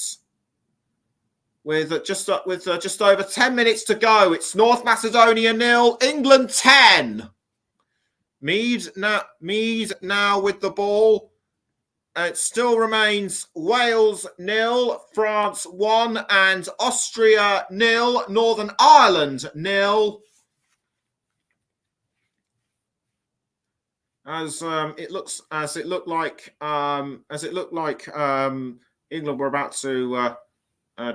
with just over 10 minutes to go. It's North Macedonia 0, England 10. Mead now with the ball. It still remains Wales 0, France 1, and Austria 0, Northern Ireland 0. As it looked like England were about to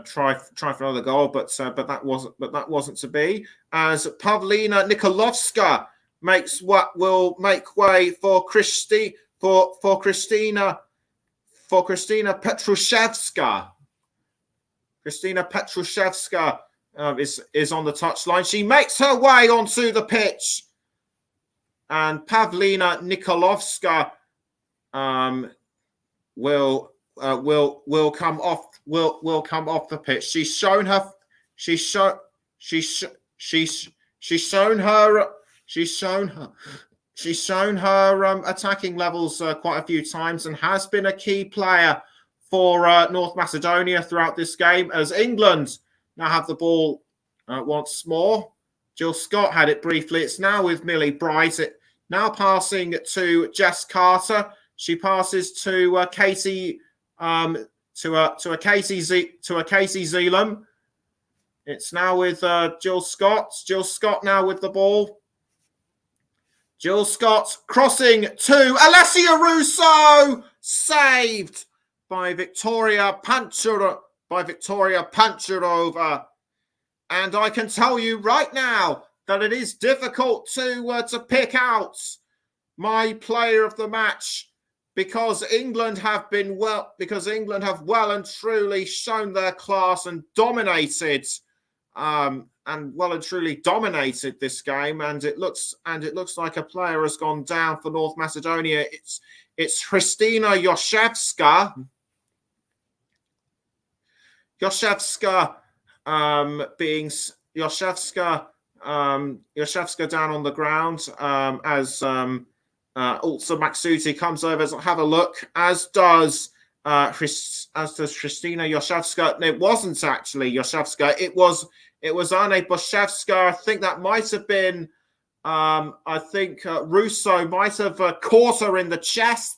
try for another goal, but that wasn't to be. As Pavlina Nikolovska makes what will make way for Kristina Petrushevska. Kristina Petrushevska is on the touchline. She makes her way onto the pitch, and Pavlina Nikolovska will come off the pitch. She's shown her attacking levels quite a few times, and has been a key player for North Macedonia throughout this game. As England now have the ball once more. Jill Scott had it briefly. It's now with Millie Bright. Now passing to Jess Carter. She passes to Casey to a Casey Zeelam. It's now with Jill Scott. Jill Scott now with the ball. Jill Scott crossing to Alessia Russo, saved by Victoria Pancharova. And I can tell you right now that it is difficult to pick out my player of the match because England have well and truly shown their class and dominated. And well and truly dominated this game, and it looks like a player has gone down for North Macedonia. It's Christina Yoshevska. Yoshevska down on the ground as also Maksuti comes over to have a look, as does Christina Yoshevska. It wasn't actually Yoshevska. It was Anne Boshevska. I think that might have been. Russo might have caught her in the chest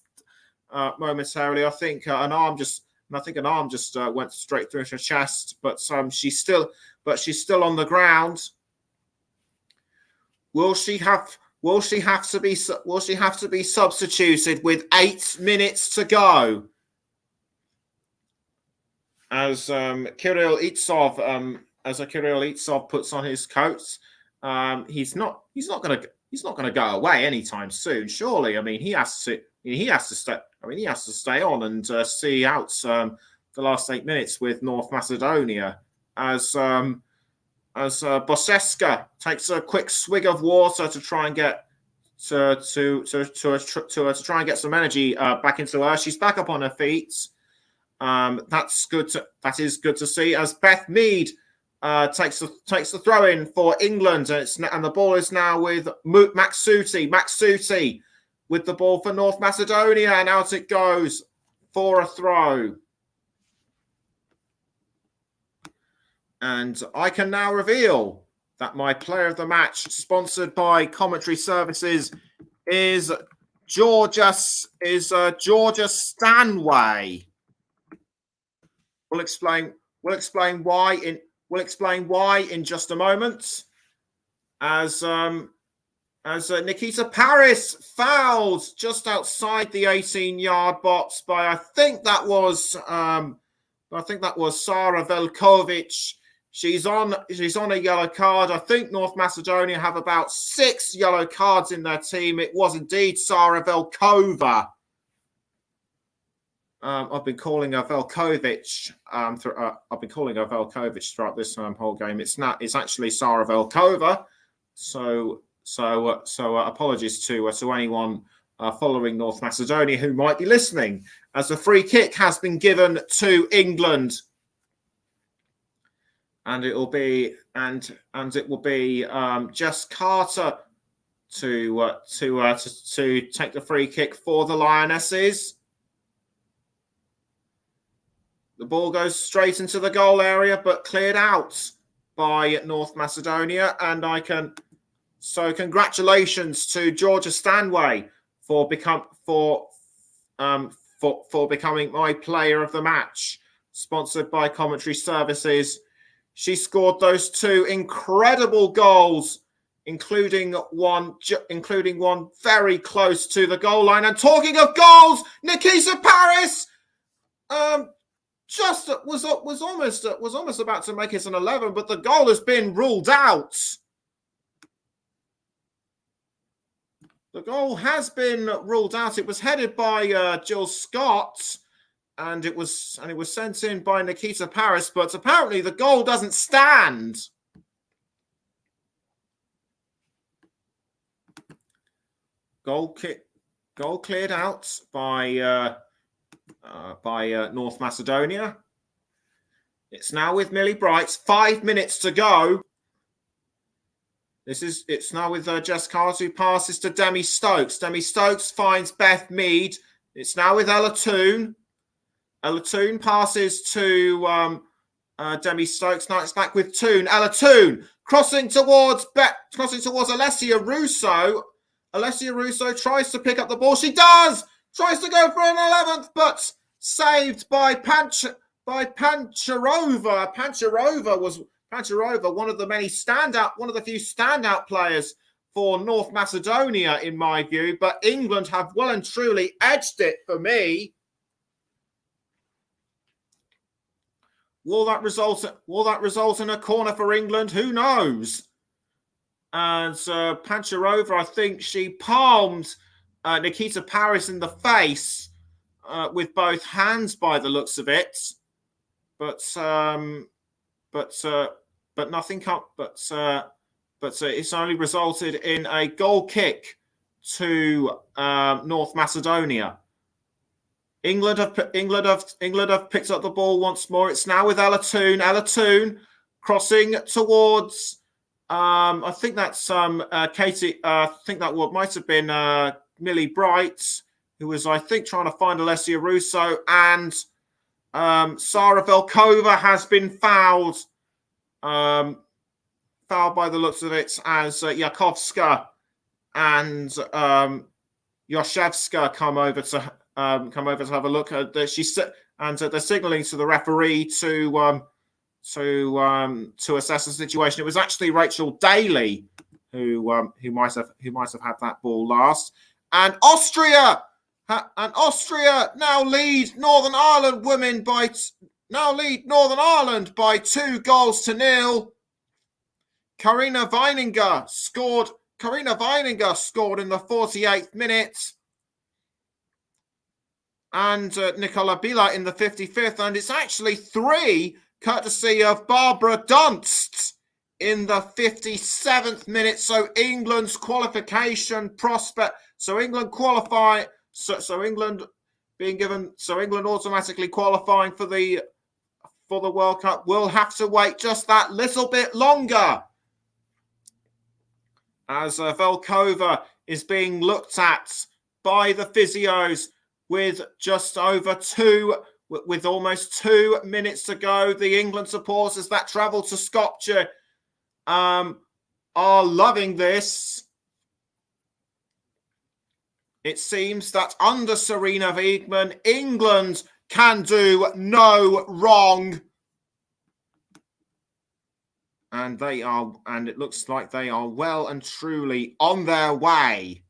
momentarily. I think an arm just went straight through her chest. But she's still on the ground. Will she have to be substituted with 8 minutes to go? As Kirill Itsov puts on his coat, he's not going to go away anytime soon. Surely, I mean, he has to stay on and see out the last 8 minutes with North Macedonia. As Boseska takes a quick swig of water to try and get to try and get some energy back into her. She's back up on her feet. That is good to see. As Beth Mead takes the throw in for England, and the ball is now with Maksuti. Maksuti with the ball for North Macedonia, and out it goes for a throw. And I can now reveal that my player of the match, sponsored by Commentary Services, is Georgia Stanway. We'll explain why in just a moment. As Nikita Paris fouled just outside the 18-yard box by I think that was Sara Velkovic. She's on a yellow card. I think North Macedonia have about 6 yellow cards in their team. It was indeed Sara Velkova. I've been calling her Velkovic. I've been calling her Velkovic throughout this whole game. It's actually Sara Velkova. So apologies to anyone following North Macedonia who might be listening, as a free kick has been given to England, and it will be Jess Carter to take the free kick for the Lionesses. The ball goes straight into the goal area, but cleared out by North Macedonia. And congratulations to Georgia Stanway for becoming my player of the match, sponsored by Commentary Services. She scored those 2 incredible goals, including one very close to the goal line. And talking of goals, Nikita Paris was almost about to make it an 11, but the goal has been ruled out. The goal has been ruled out. It was headed by Jill Scott, and it was sent in by Nikita Paris, but apparently the goal doesn't stand. Goal cleared out by North Macedonia. It's now with Millie Bright. 5 minutes to go. It's now with Jess Carter, who passes to Demi Stokes. Demi Stokes finds Beth Mead. It's now with Ella Toon. Ella Toon passes to Demi Stokes. Now it's back with Toon. Ella Toon crossing towards Alessia Russo. Alessia Russo tries to pick up the ball. She does! Tries to go for an 11th, but saved by Pancharova. Pancharova, one of the few standout players for North Macedonia, in my view. But England have well and truly edged it for me. Will that result in a corner for England? Who knows? And Pancharova, I think she palmed Nikita Paris in the face with both hands, by the looks of it. But nothing. But it's only resulted in a goal kick to North Macedonia. England have picked up the ball once more. It's now with Ella Toon crossing towards. I think that's Katie. I think that might have been Millie Bright, who was, I think, trying to find Alessia Russo, and Sara Velkova has been fouled. Fouled by the looks of it, as Jakovska and Yoshevska come over to have a look at this. They're signalling to the referee to assess the situation. It was actually Rachel Daly who might have had that ball last. And Austria now lead Northern Ireland by 2-0. Karina Weininger scored in the 48th minute. And Nicola Bila in the 55th. And it's actually 3, courtesy of Barbara Dunst, in the 57th minute. So England's qualification prospect. So England qualify. So England automatically qualifying for the World Cup will have to wait just that little bit longer, as Velkova is being looked at by the physios with almost 2 minutes to go. The England supporters that travel to Skopje are loving this. It seems that under Sarina Wiegman, England can do no wrong. And it looks like they are well and truly on their way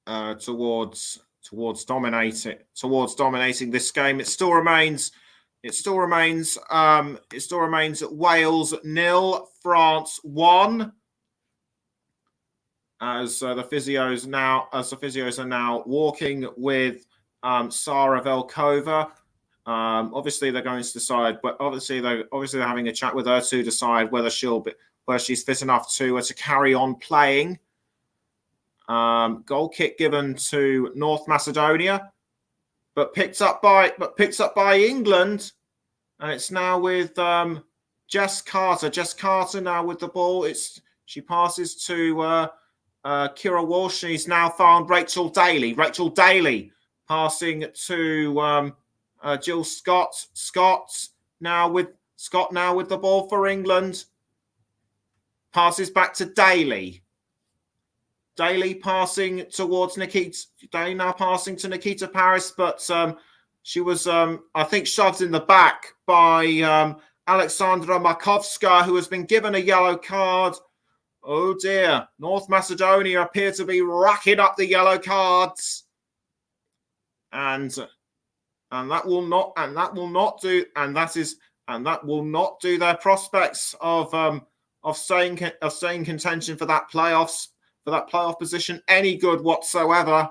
towards dominating this game. It still remains Wales 0, France 1. As the physios are now walking with Sara Velkova. Obviously, they're going to decide, but obviously they're having a chat with her to decide whether she's fit enough to carry on playing. Goal kick given to North Macedonia, but picked up by England, and it's now with Jess Carter. Jess Carter now with the ball. She passes to Kira Walsh. She's now found Rachel Daly. Rachel Daly passing to Jill Scott. Scott now with the ball for England. Passes back to Daly. Daly passing towards Nikita. Daly now passing to Nikita Paris, but she was, I think, shoved in the back by Alexandra Markovska, who has been given a yellow card. Oh dear! North Macedonia appear to be racking up the yellow cards, and that will not do their prospects of staying contention for that playoff position any good whatsoever.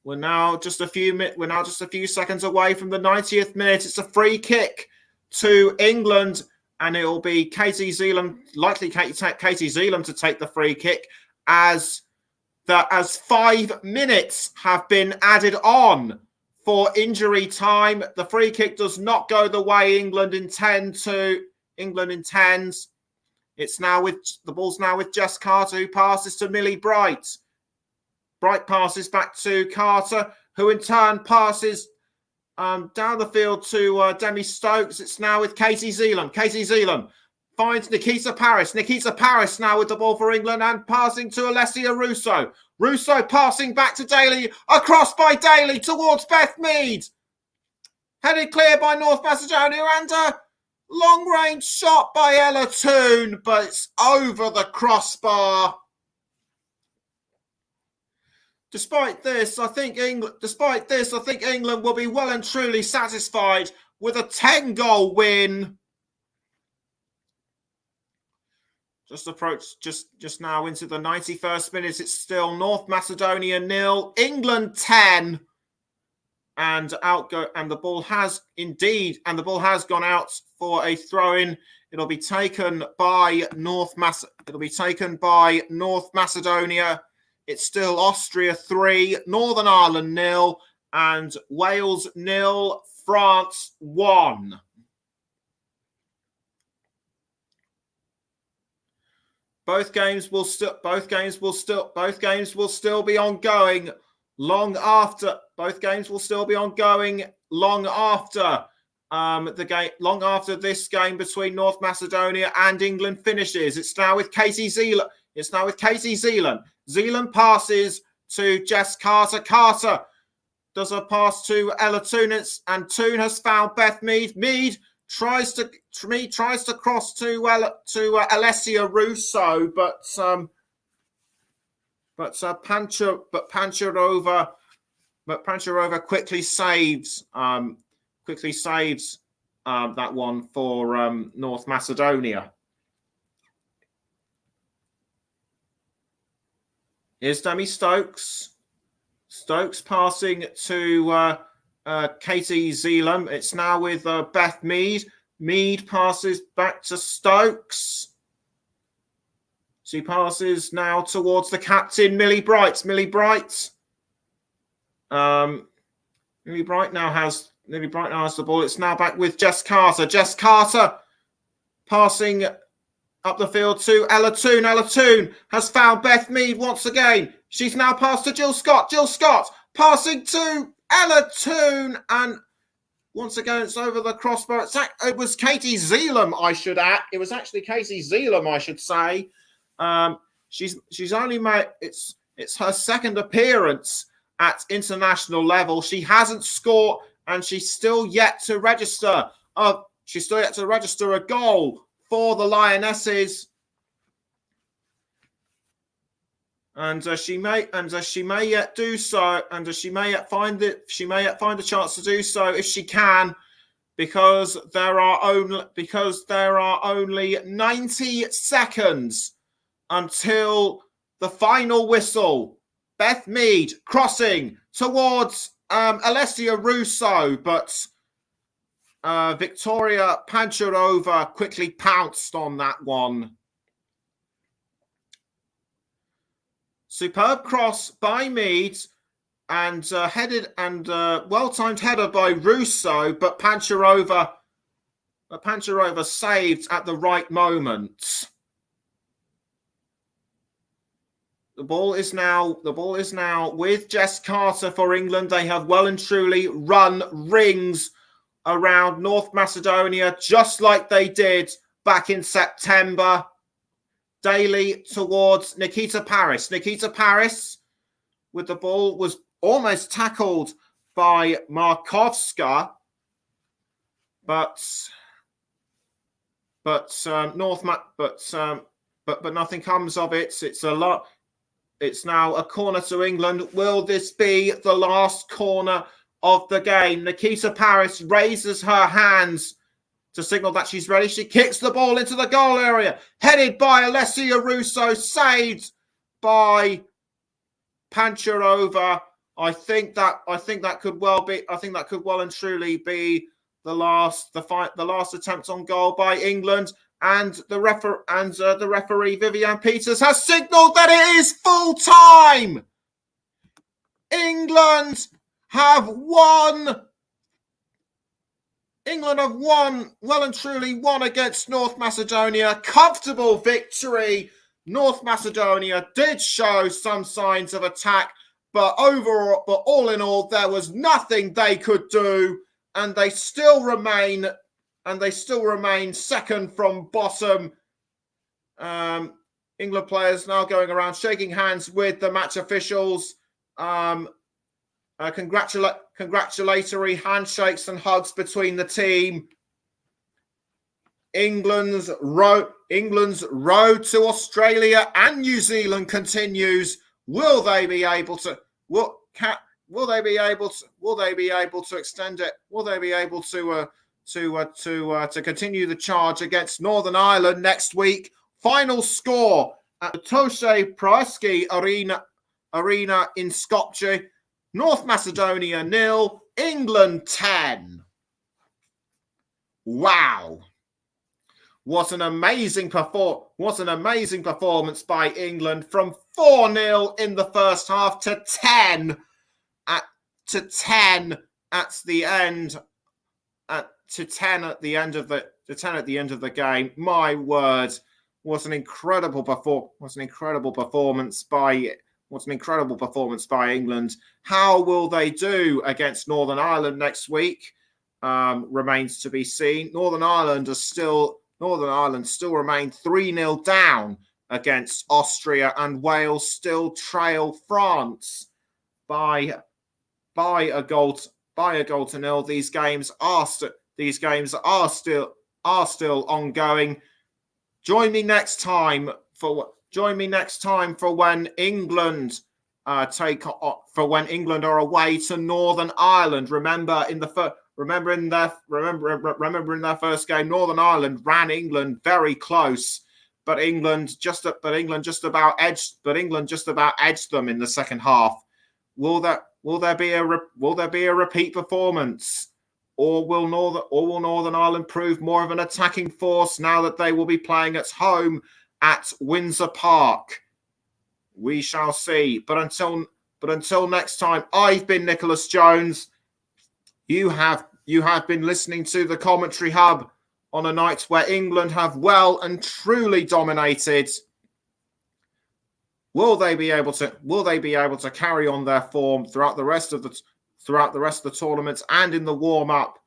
We're now just a few seconds away from the 90th minute. It's a free kick to England, and it will be Katie Zeeland to take the free kick as 5 minutes have been added on for injury time. The free kick does not go the way England intends. The ball's now with Jess Carter, who passes to Millie Bright. Bright passes back to Carter, who in turn passes down the field to Demi Stokes. It's now with Katie Zeeland. Katie Zeeland finds Nikita Paris. Nikita Paris now with the ball for England and passing to Alessia Russo. Russo passing back to Daly. Across by Daly towards Beth Mead. Headed clear by North Macedonia and a long-range shot by Ella Toon, but it's over the crossbar. Despite this, I think England will be well and truly satisfied with a 10-goal win. Just now into the 91st minute. It's still North Macedonia 0, England 10, and the ball has gone out for a throw-in. It'll be taken by North Macedonia. It's still Austria 3, Northern Ireland 0, and Wales 0, France 1. Both games will still be ongoing long after this game between North Macedonia and England finishes. It's now with Katie Zeeland. Zeeland passes to Jess Carter. Carter does a pass to Ella Toon, and Toon has found Beth Mead. Mead tries to cross to Alessia Russo, but Pancharova quickly saves that one for North Macedonia. Here's Demi Stokes. Stokes passing to Katie Zeeland. It's now with Beth Mead. Mead passes back to Stokes. She passes now towards the captain, Millie Bright. Millie Bright now has the ball. It's now back with Jess Carter. Jess Carter passing up the field to Ella Toon. Ella Toon has found Beth Mead once again. She's now passed to Jill Scott. Jill Scott passing to Ella Toon, and once again it's over the crossbar. It was Katie Zeeland, I should add. It was actually Katie Zeeland, I should say. She's only made it's her second appearance at international level. She hasn't scored, and she's still yet to register. She's still yet to register a goal for the Lionesses, and she may yet do so, and she may yet find a chance to do so if she can, because there are only 90 seconds until the final whistle. Beth Mead crossing towards Alessia Russo, but Victoria Pancharova quickly pounced on that one. Superb cross by Mead and well-timed header by Russo, but Pancharova saved at the right moment. The ball is now with Jess Carter for England. They have well and truly run rings around North Macedonia, just like they did back in September. Daly towards Nikita Paris. Nikita Paris with the ball was almost tackled by Markovska, but nothing comes of it. It's now a corner to England. Will this be the last corner of the game? Nikita Paris raises her hands to signal that she's ready. She kicks the ball into the goal area, headed by Alessia Russo, saved by Pancharova. I think that could well and truly be the last attempt on goal by England. And the referee Vivian Peters has signalled that it is full time. England have won. England have won, well and truly won against North Macedonia. Comfortable victory. North Macedonia did show some signs of attack, but all in all, there was nothing they could do, and they still remain and they still remain second from bottom. England players now going around shaking hands with the match officials. Congratulatory handshakes and hugs between the team. England's road to Australia and New Zealand continues. Will they be able to? Will they be able to extend it? Will they be able to continue the charge against Northern Ireland next week? Final score at the Toshe Praeski Arena in Skopje: North Macedonia 0, England 10. Wow. What an amazing performance by England, from 4-0 in the first half to 10 at the end of the game. My word, what an incredible performance by England. How will they do against Northern Ireland next week? Remains to be seen. Northern Ireland still remain 3-0 down against Austria, and Wales still trail France by a goal to nil. These games are still ongoing. Join me next time for when England when England are away to Northern Ireland. Remember in their first game, Northern Ireland ran England very close, but England just about edged them in the second half. Will there be a repeat performance, or will Northern Ireland prove more of an attacking force now that they will be playing at home at Windsor Park? We shall see. But until next time, I've been Nicholas Jones. You have been listening to the Commentary Hub on a night where England have well and truly dominated. Will they be able to carry on their form throughout the rest of the tournament and in the warm up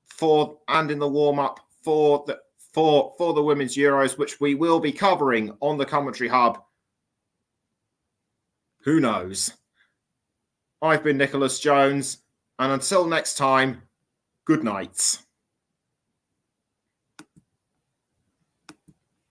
for the Women's Euros, which we will be covering on the Commentary Hub? Who knows? I've been Nicholas Jones, and until next time, good night.